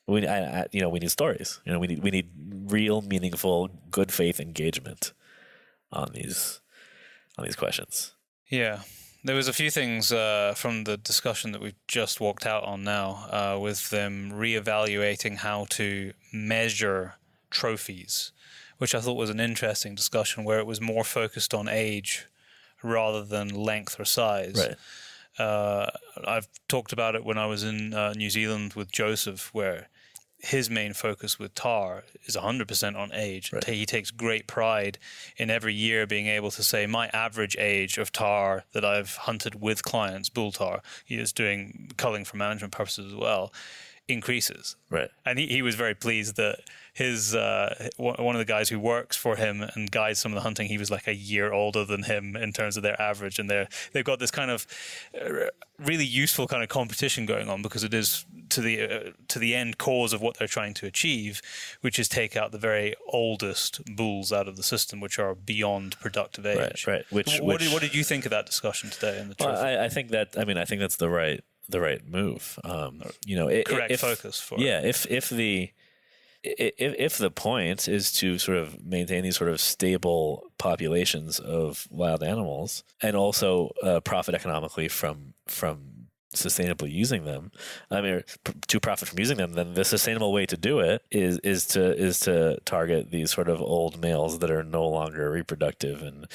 need stories. We need real, meaningful, good faith engagement on these questions. Yeah. There was a few things from the discussion that we've just walked out on now, with them reevaluating how to measure trophies, which I thought was an interesting discussion, where it was more focused on age rather than length or size. Right. I've talked about it when I was in New Zealand with Joseph, where his main focus with tar is 100% on age. Right. He takes great pride in every year being able to say, my average age of tar that I've hunted with clients, bull tar, he is doing culling for management purposes as well, increases. Right. And he was very pleased that his one of the guys who works for him and guides some of the hunting, he was like a year older than him in terms of their average, and they've got this kind of really useful kind of competition going on, because it is to the end cause of what they're trying to achieve, which is take out the very oldest bulls out of the system, which are beyond productive age. Right. What did you think of that discussion today in the trophy? Well, I think that's the right move. Correct focus for it. If the point is to sort of maintain these sort of stable populations of wild animals, and also profit economically from sustainably using them, to profit from using them, then the sustainable way to do it is to target these sort of old males that are no longer reproductive, and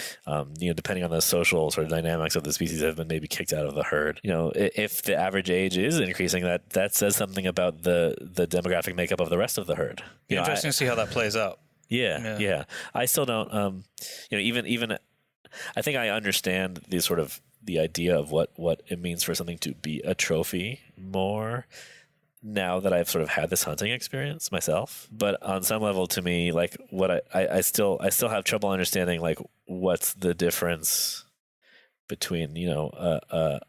depending on the social sort of dynamics of the species, have been maybe kicked out of the herd. If the average age is increasing, that says something about the demographic makeup of the rest of the herd. Interesting to see how that plays out. Yeah. I still don't. Even I think I understand the idea of what it means for something to be a trophy more now that I've sort of had this hunting experience myself. But on some level, to me, like, what I still have trouble understanding, like, what's the difference between a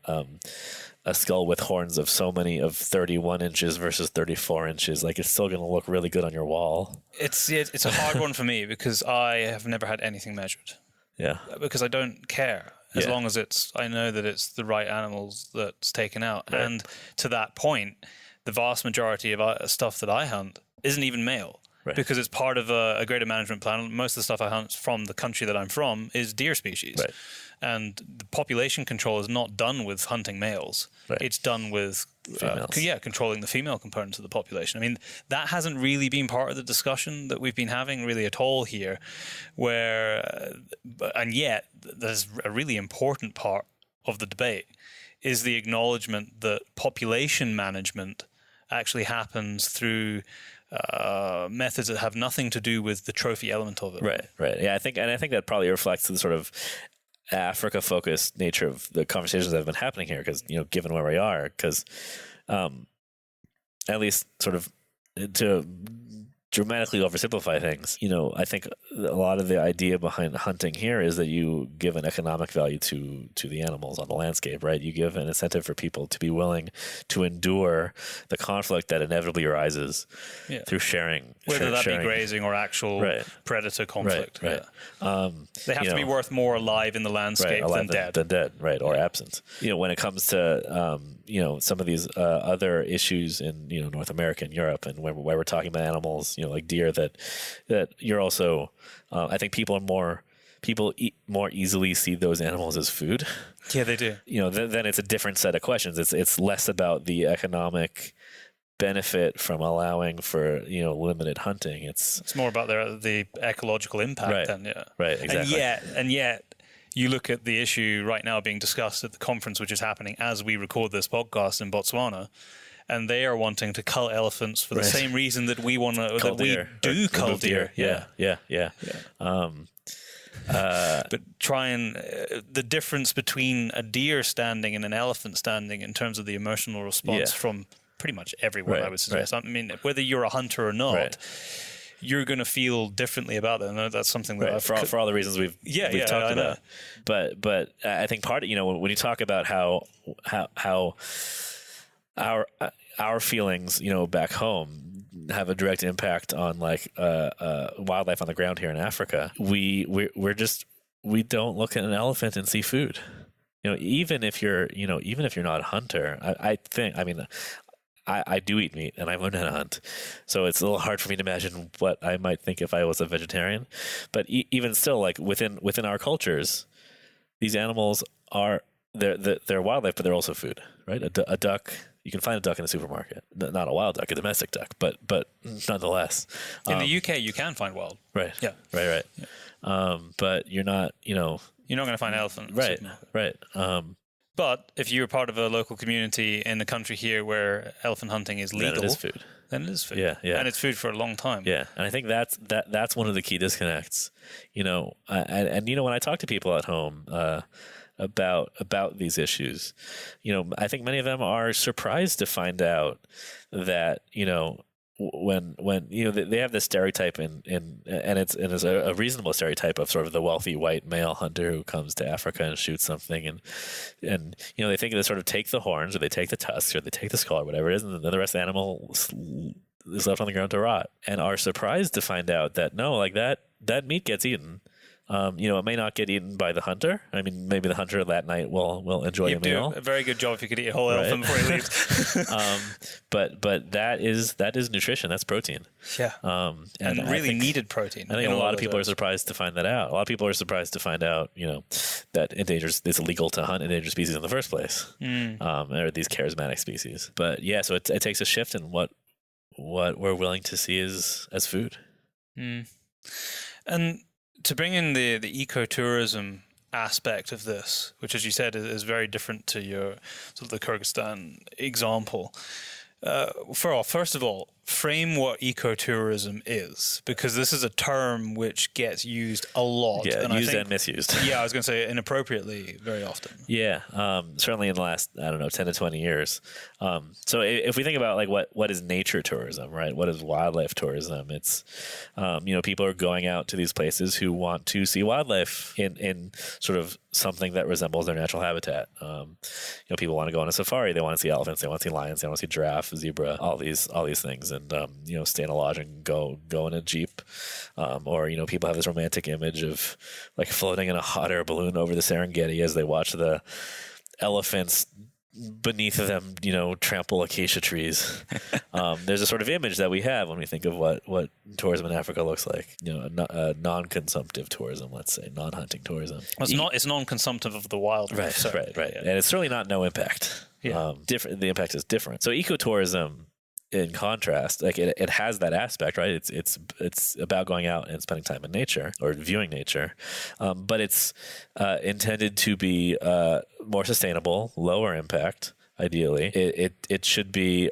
skull with horns of 31 inches versus 34 inches. Like, it's still going to look really good on your wall. It's a hard one for me, because I have never had anything measured. Yeah. Because I don't care. As long as I know that it's the right animals that's taken out. Right. And to that point, the vast majority of stuff that I hunt isn't even male. Right. Because it's part of a greater management plan. Most of the stuff I hunt from the country that I'm from is deer species. Right. And the population control is not done with hunting males. Right. It's done with controlling the female components of the population. I mean, that hasn't really been part of the discussion that we've been having really at all here, and yet there's a really important part of the debate is the acknowledgement that population management actually happens through methods that have nothing to do with the trophy element of it. Right. Yeah, I think that probably reflects the sort of Africa-focused nature of the conversations that have been happening here, because given where we are, because at least sort of to dramatically oversimplify things, I think a lot of the idea behind hunting here is that you give an economic value to the animals on the landscape, right? You give an incentive for people to be willing to endure the conflict that inevitably arises through sharing. Whether that be grazing or actual predator conflict. Right. They have to be worth more alive in the landscape than dead. Right, or absent. When it comes to some of these other issues in North America and Europe, and where we're talking about animals, like deer, that you're also, I think people more easily see those animals as food. Yeah, they do. Then it's a different set of questions. It's less about the economic benefit from allowing for limited hunting. It's more about the ecological impact. Right, exactly. And yet you look at the issue right now being discussed at the conference, which is happening as we record this podcast in Botswana, and they are wanting to cull elephants for the same reason that we want to, cull deer. But try and the difference between a deer standing and an elephant standing in terms of the emotional response from pretty much everyone, I would suggest. I mean, whether you're a hunter or not, you're going to feel differently about that. And that's something that for all the reasons we've talked about. But I think part of, when you talk about how our feelings, back home have a direct impact on wildlife on the ground here in Africa. We don't look at an elephant and see food. Even if you're not a hunter, I do eat meat and I've learned how to hunt. So it's a little hard for me to imagine what I might think if I was a vegetarian. But even still, like within our cultures, these animals they're wildlife, but they're also food, right? A duck. You can find a duck in a supermarket. Not a wild duck, a domestic duck, but nonetheless. In the UK, you can find wild. Right. Yeah. Right. Yeah. But you're not, You're not going to find elephant. Right. But if you're part of a local community in the country here where elephant hunting is legal, then it is food. Yeah. And it's food for a long time. Yeah. And I think that's one of the key disconnects. And when I talk to people at home, about these issues, I think many of them are surprised to find out that when they have this stereotype and it's a reasonable stereotype of sort of the wealthy white male hunter who comes to Africa and shoots something and they think they sort of take the horns or they take the tusks or they take the skull or whatever it is, and then the rest of the animal is left on the ground to rot, and are surprised to find out that no, like that meat gets eaten. It may not get eaten by the hunter. I mean, maybe the hunter that night will enjoy a meal. Do a very good job if you could eat a whole elephant before he leaves. But that is nutrition. That's protein. Yeah. And really needed protein. I think a lot of people are surprised to find that out. A lot of people are surprised to find out, that it's illegal to hunt endangered species in the first place. Or these charismatic species. But yeah, so it takes a shift in what we're willing to see as food. And to bring in the ecotourism aspect of this, which, as you said, is very different to your sort of the Kyrgyzstan example. First of all, frame what ecotourism is, because this is a term which gets used a lot. Yeah, used and misused. Yeah, I was going to say inappropriately very often. Yeah, certainly in the last, 10 to 20 years. So if we think about like what is nature tourism, right? What is wildlife tourism? It's, people are going out to these places who want to see wildlife in sort of something that resembles their natural habitat. People want to go on a safari. They want to see elephants. They want to see lions. They want to see giraffe, zebra, all these things. And, stay in a lodge and go in a Jeep. Or people have this romantic image of like floating in a hot air balloon over the Serengeti as they watch the elephants beneath them, trample acacia trees. There's a sort of image that we have when we think of what tourism in Africa looks like. Non-consumptive tourism, let's say, non-hunting tourism. It's non-consumptive of the wild. Right. Yeah. And it's certainly not no impact. Yeah. The impact is different. So ecotourism, in contrast, like it has that aspect, right? It's about going out and spending time in nature or viewing nature, but it's intended to be more sustainable, lower impact. Ideally, it should be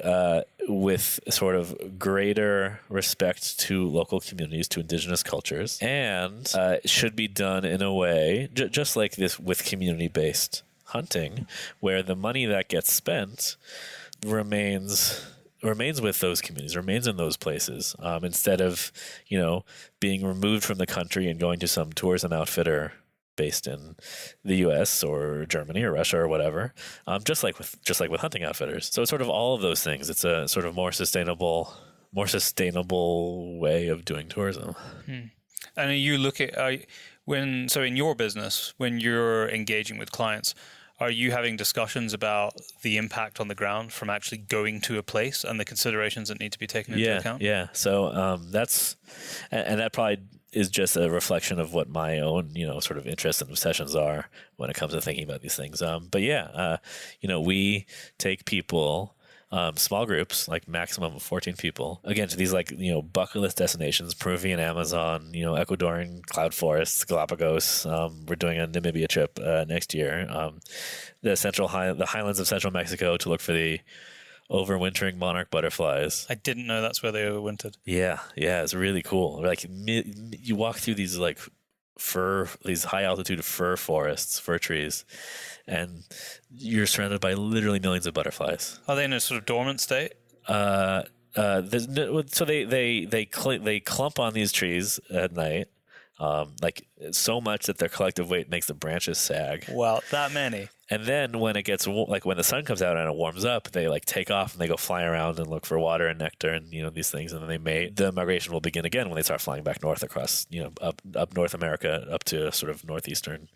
with sort of greater respect to local communities, to indigenous cultures, and it should be done in a way just like this with community-based hunting, where the money that gets spent remains with those communities, remains in those places, instead of, being removed from the country and going to some tourism outfitter based in the U.S. or Germany or Russia or whatever. Just like with hunting outfitters. So it's sort of all of those things. It's a sort of more sustainable way of doing tourism. And you look at in your business, when you're engaging with clients, are you having discussions about the impact on the ground from actually going to a place and the considerations that need to be taken into account? Yeah. So that probably is just a reflection of what my own, sort of interests and obsessions are when it comes to thinking about these things. We take people, small groups, like maximum of 14 people, again, to these bucket list destinations, Peruvian Amazon, Ecuadorian cloud forests, Galapagos. We're doing a Namibia trip next year. The highlands of central Mexico to look for the overwintering monarch butterflies. I didn't know that's where they overwintered. Yeah, it's really cool. Like you walk through these these high altitude fir forests, fir trees, and you're surrounded by literally millions of butterflies. Are they in a sort of dormant state? So they clump on these trees at night, like so much that their collective weight makes the branches sag. Wow, that many. And then when it gets like when the sun comes out and it warms up, they like take off and they go flying around and look for water and nectar and these things, and then they mate. The migration will begin again when they start flying back north across up North America up to sort of northeastern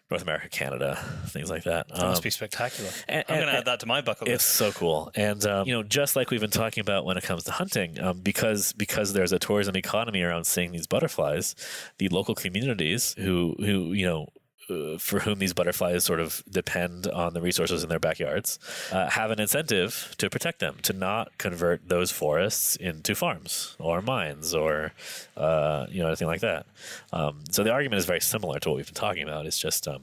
North America, Canada, things like that. That must be spectacular. I'm going to add that to my bucket list. It's so cool. And, just like we've been talking about when it comes to hunting, because there's a tourism economy around seeing these butterflies, the local communities who for whom these butterflies sort of depend on the resources in their backyards, have an incentive to protect them, to not convert those forests into farms or mines or anything like that. So the argument is very similar to what we've been talking about. It's just a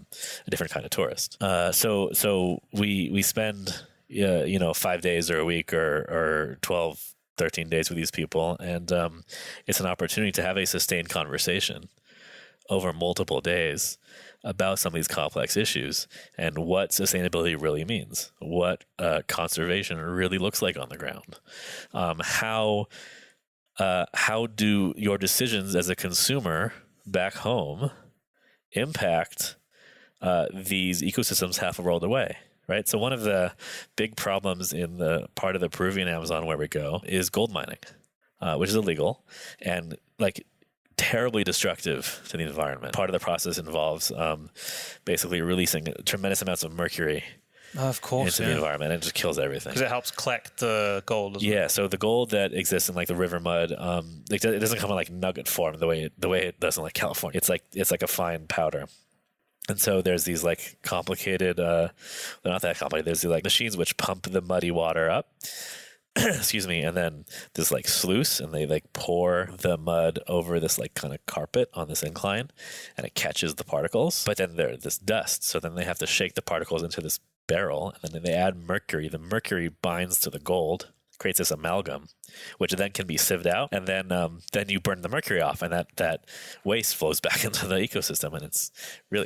different kind of tourist. So we spend 5 days or a week or 12, 13 days with these people, and it's an opportunity to have a sustained conversation over multiple days about some of these complex issues and what sustainability really means, what conservation really looks like on the ground. How do your decisions as a consumer back home impact these ecosystems half a world away? Right. So one of the big problems in the part of the Peruvian Amazon where we go is gold mining, which is illegal and terribly destructive to the environment. Part of the process involves basically releasing tremendous amounts of mercury into the environment, and it just kills everything. Because it helps collect the gold, doesn't it? Yeah, so the gold that exists in the river mud, it doesn't come in nugget form the way it does in California. It's like a fine powder. And so there's these complicated, they're not that complicated. There's these machines which pump the muddy water up. Excuse me, and then this sluice, and they pour the mud over this kind of carpet on this incline, and it catches the particles. But then there's this dust, so then they have to shake the particles into this barrel, and then they add mercury. The mercury binds to the gold, creates this amalgam, which then can be sieved out, and then you burn the mercury off, and that waste flows back into the ecosystem, and we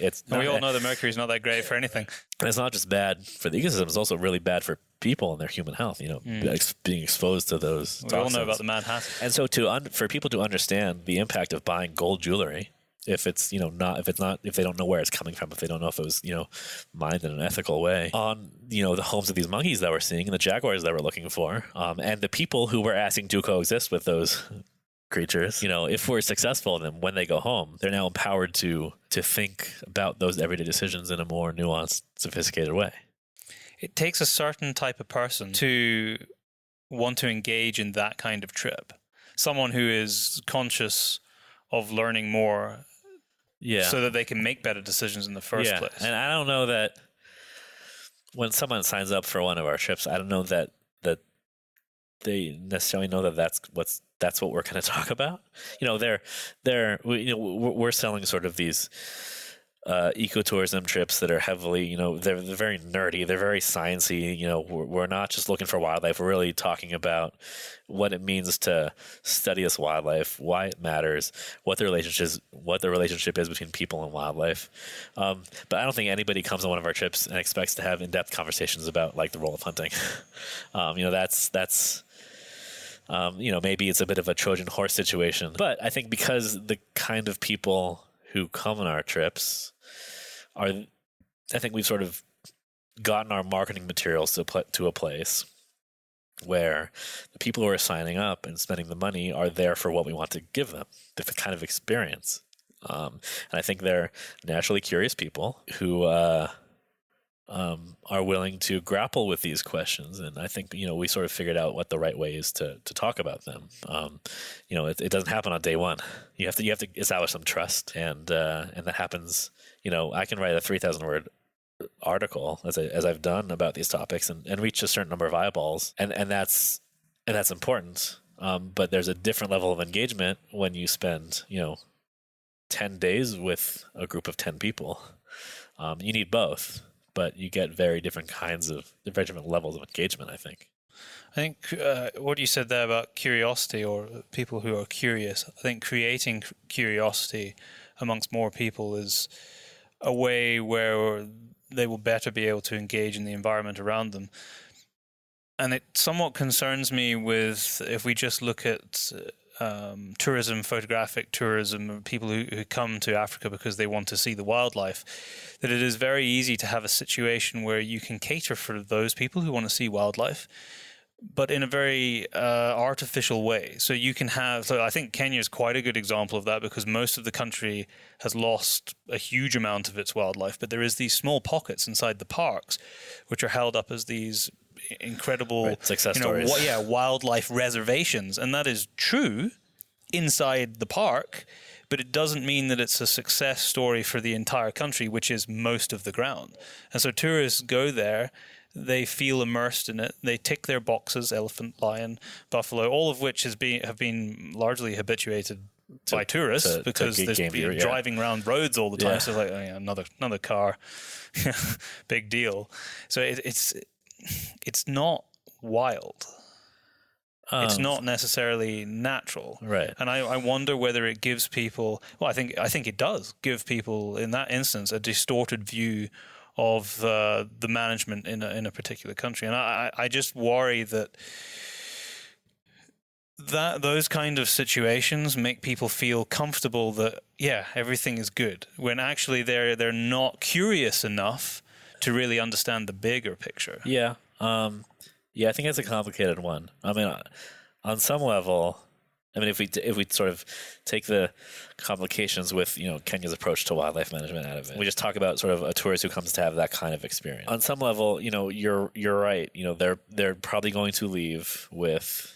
all know that mercury is not that great for anything. And it's not just bad for the ecosystem; it's also really bad for people and their human health. Being exposed to those toxins. We all know about the Mad Hatter. And so for people to understand the impact of buying gold jewelry, if they don't know where it's coming from, if they don't know if it was mined in an ethical way, on the homes of these monkeys that we're seeing and the jaguars that we're looking for, and the people who we're asking to coexist with those creatures, if we're successful, then when they go home, they're now empowered to think about those everyday decisions in a more nuanced, sophisticated way. It takes a certain type of person to want to engage in that kind of trip. Someone who is conscious of learning more, so that they can make better decisions in the first place. And I don't know that when someone signs up for one of our trips, I don't know that they necessarily know that that's what we're going to talk about. We're selling sort of these ecotourism trips that are heavily, they're very nerdy, they're very sciencey. We're not just looking for wildlife. We're really talking about what it means to study this wildlife, why it matters, what the relationship is between people and wildlife. But I don't think anybody comes on one of our trips and expects to have in-depth conversations about the role of hunting. That's maybe it's a bit of a Trojan horse situation. But I think because the kind of people who come on our trips I think we've sort of gotten our marketing materials to a place where the people who are signing up and spending the money are there for what we want to give them, the kind of experience. And I think they're naturally curious people who are willing to grapple with these questions. And I think, we sort of figured out what the right way is to talk about them. It doesn't happen on day one. You have to establish some trust, and that happens. I can write a 3,000 word article as I've done about these topics and reach a certain number of eyeballs. And that's important. But there's a different level of engagement when you spend, 10 days with a group of 10 people. You need both, but you get very different levels of engagement, I think. I think what you said there about curiosity or people who are curious, I think creating curiosity amongst more people is a way where they will better be able to engage in the environment around them. And it somewhat concerns me with, if we just look at tourism, photographic tourism, people who come to Africa because they want to see the wildlife, that it is very easy to have a situation where you can cater for those people who want to see wildlife, but in a very artificial way. So you can have, so I think Kenya is quite a good example of that, because most of the country has lost a huge amount of its wildlife, but there is these small pockets inside the parks which are held up as these incredible success stories. Wildlife reservations, and that is true inside the park, but it doesn't mean that it's a success story for the entire country, which is most of the ground. And so tourists go there, they feel immersed in it, they tick their boxes: elephant, lion, buffalo, all of which have been largely habituated by tourists, because there's driving around roads all the time. So it's like, another car, big deal. So it's not wild. It's not necessarily natural, right? And I wonder whether it gives people. Well, I think it does give people, in that instance, a distorted view of the management in a particular country. And I just worry that those kind of situations make people feel comfortable that everything is good, when actually they're not curious enough to really understand the bigger picture. Yeah. I think it's a complicated one. I mean, on some level, if we sort of take the complications with Kenya's approach to wildlife management out of it, we just talk about sort of a tourist who comes to have that kind of experience. On some level, you're right. They're probably going to leave with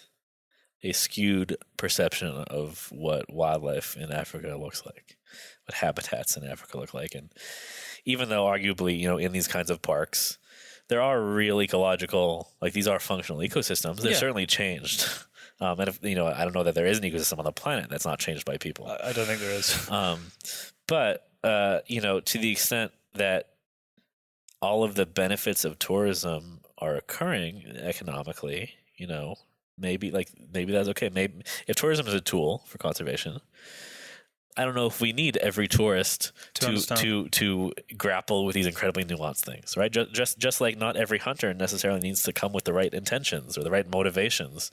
a skewed perception of what wildlife in Africa looks like, what habitats in Africa look like, and even though arguably in these kinds of parks there are real ecological, like, these are functional ecosystems. They're certainly changed. And if, I don't know that there is an ecosystem on the planet that's not changed by people. I don't think there is. But to the extent that all of the benefits of tourism are occurring economically, maybe that's okay. Maybe if tourism is a tool for conservation, I don't know if we need every tourist to grapple with these incredibly nuanced things, right? Just like not every hunter necessarily needs to come with the right intentions or the right motivations.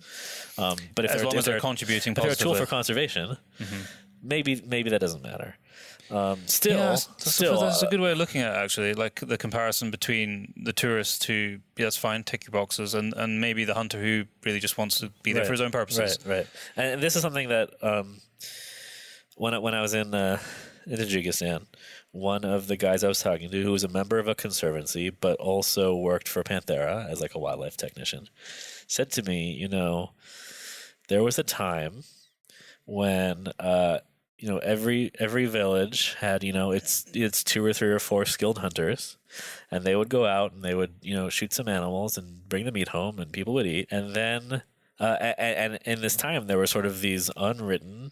But if they're contributing, if they're a tool for conservation, maybe that doesn't matter. Still, that's a good way of looking at it, actually, like the comparison between the tourist who, that's fine, tick your boxes, and maybe the hunter who really just wants to be there for his own purposes. Right. And this is something that when I was in Tajikistan, one of the guys I was talking to, who was a member of a conservancy but also worked for Panthera as like a wildlife technician, said to me, there was a time when every village had its 2 or 3 or 4 skilled hunters, and they would go out and they would shoot some animals and bring the meat home and people would eat. And then and in this time there were sort of these unwritten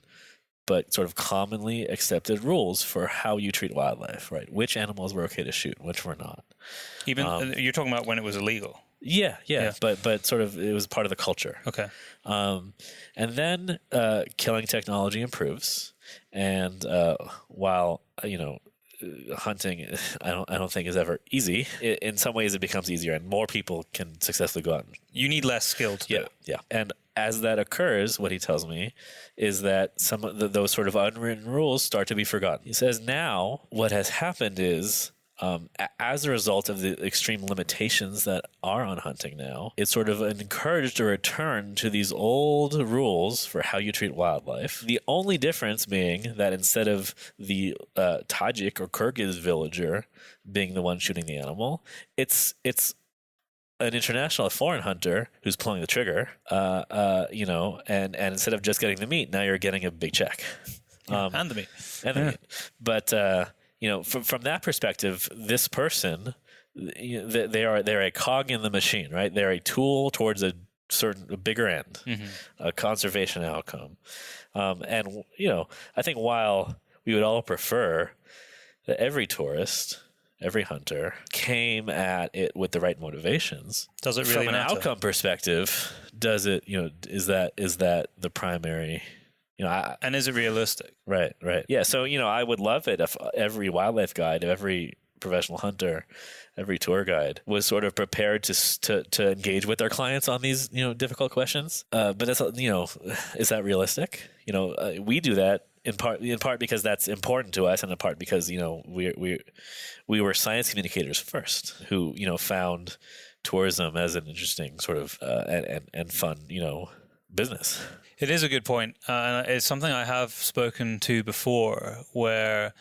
but sort of commonly accepted rules for how you treat wildlife, right? Which animals were okay to shoot, which were not. Even you're talking about when it was illegal. Yeah. But sort of it was part of the culture. Okay. And then killing technology improves, and while hunting, I don't think is ever easy. In some ways, it becomes easier, and more people can successfully go out. You need less skill to do it. Yeah. And as that occurs, what he tells me is that some of those sort of unwritten rules start to be forgotten. He says now what has happened is, as a result of the extreme limitations that are on hunting now, it's sort of encouraged a return to these old rules for how you treat wildlife. The only difference being that instead of the Tajik or Kyrgyz villager being the one shooting the animal, it's an international, foreign hunter who's pulling the trigger, and instead of just getting the meat, now you're getting a big check. And the meat. But from that perspective, this person, they're a cog in the machine, right? They're a tool towards a bigger end, a conservation outcome. And I think while we would all prefer that every tourist, every hunter came at it with the right motivations, does it really from matter? An outcome perspective? Does it? Is that the primary And is it realistic? Right. Yeah. So, I would love it if every wildlife guide, every professional hunter, every tour guide was sort of prepared to engage with their clients on these, difficult questions. But it's, is that realistic? We do that in part because that's important to us, and in part because, we were science communicators first who, found tourism as an interesting sort of and fun, business. It is a good point. And it's something I have spoken to before, where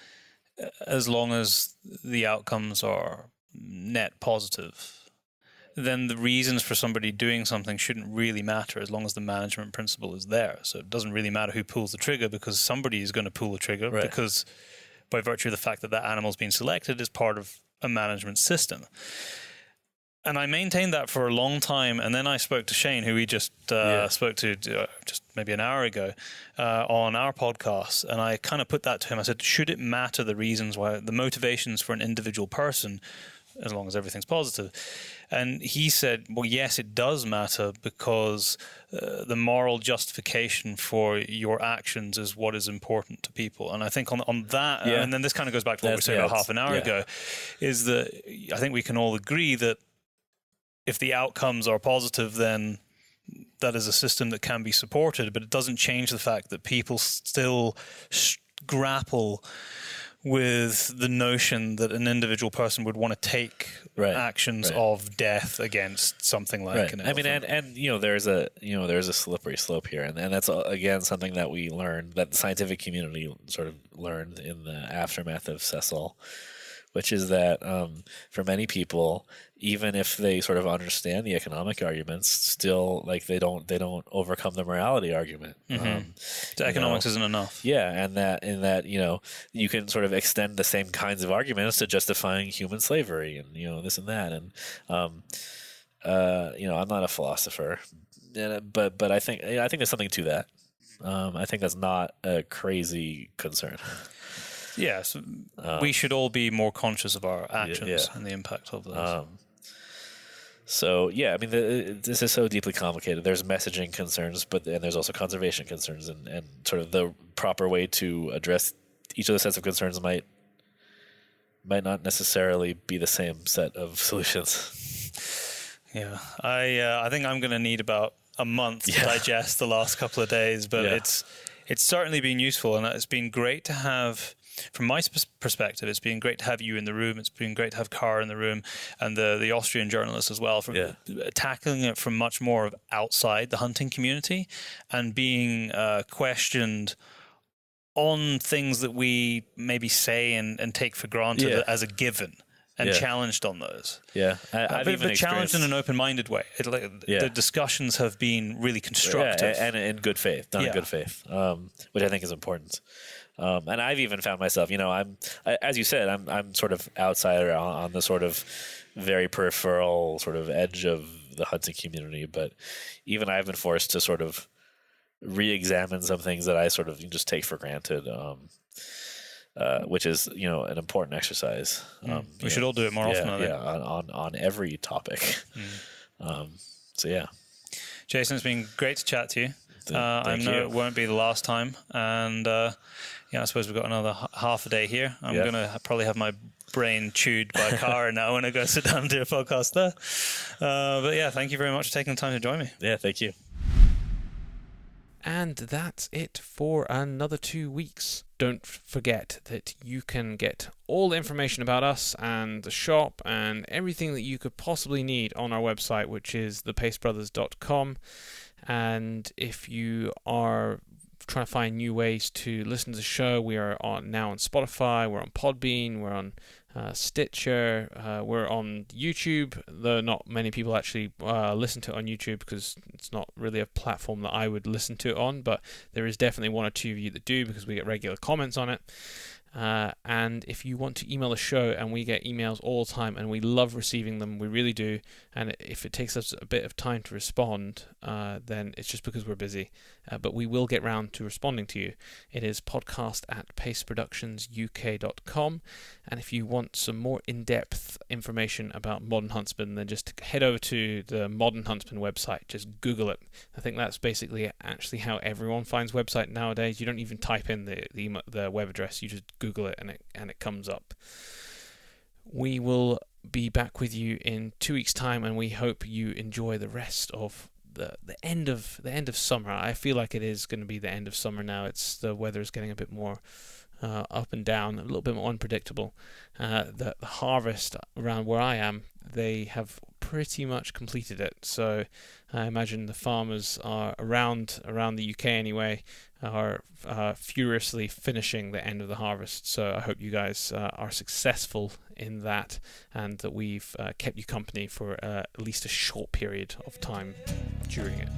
as long as the outcomes are net positive, then the reasons for somebody doing something shouldn't really matter as long as the management principle is there. So it doesn't really matter who pulls the trigger, because somebody is going to pull the trigger, right, because by virtue of the fact that animal's been selected is part of a management system. And I maintained that for a long time, and then I spoke to Shane, who we just spoke to just maybe an hour ago on our podcast, and I kind of put that to him. I said, should it matter the reasons why, the motivations for an individual person, as long as everything's positive? And he said, well, yes, it does matter, because the moral justification for your actions is what is important to people. And I think on that, and then this kind of goes back to what we were saying about half an hour ago, is that I think we can all agree that if the outcomes are positive, then that is a system that can be supported, but it doesn't change the fact that people still grapple with the notion that an individual person would want to take actions of death against something like an elephant. I mean, there's a slippery slope here, and that's again something that we learned, that the scientific community sort of learned in the aftermath of Cecil, which is that for many people, even if they sort of understand the economic arguments, still they don't overcome the morality argument. The economics isn't enough. Yeah, and that you can sort of extend the same kinds of arguments to justifying human slavery and this and that. And I'm not a philosopher, but I think there's something to that. I think that's not a crazy concern. Yes, we should all be more conscious of our actions and the impact of those. This is so deeply complicated. There's messaging concerns, and there's also conservation concerns, and sort of the proper way to address each of the sets of concerns might not necessarily be the same set of solutions. Yeah, I think I'm going to need about a month to digest the last couple of days, but it's certainly been useful, and it's been great to have. From my perspective, it's been great to have you in the room. It's been great to have Kara in the room, and the Austrian journalists as well, for tackling it from much more of outside the hunting community and being questioned on things that we maybe say and take for granted as a given, and challenged on those. Yeah, but challenged in an open-minded way. The discussions have been really constructive. And in good faith, done in good faith, which I think is important. And I've even found myself, as you said, I'm sort of outsider on the sort of very peripheral sort of edge of the hunting community, but even I've been forced to sort of re-examine some things that I sort of just take for granted, which is, an important exercise. We should all do it more often. On every topic. Jason, it's been great to chat to you. I know it won't be the last time, and I suppose we've got another half a day here. I'm going to probably have my brain chewed by Kara now when I go sit down and do a podcast there. But thank you very much for taking the time to join me. Yeah, thank you. And that's it for another 2 weeks. Don't forget that you can get all the information about us and the shop and everything that you could possibly need on our website, which is thepacebrothers.com. And if you are trying to find new ways to listen to the show, we are now on Spotify, we're on Podbean, we're on Stitcher, we're on YouTube, though not many people actually listen to it on YouTube because it's not really a platform that I would listen to it on, but there is definitely one or two of you that do because we get regular comments on it. And if you want to email the show, and we get emails all the time, and we love receiving them, we really do. And if it takes us a bit of time to respond, then it's just because we're busy. But we will get round to responding to you. It is podcast@paceproductionsuk.com. And if you want some more in-depth information about Modern Huntsman, then just head over to the Modern Huntsman website. Just Google it. I think that's basically actually how everyone finds website nowadays. You don't even type in the web address. You just Google it, and it comes up. We will be back with you in 2 weeks' time, and we hope you enjoy the rest of the end of summer. I feel like it is going to be the end of summer now. The weather is getting a bit more up and down, a little bit more unpredictable. The harvest around where I am, they have pretty much completed it. So I imagine the farmers are around the UK anyway, are furiously finishing the end of the harvest. So I hope you guys are successful in that, and that we've kept you company for at least a short period of time during it.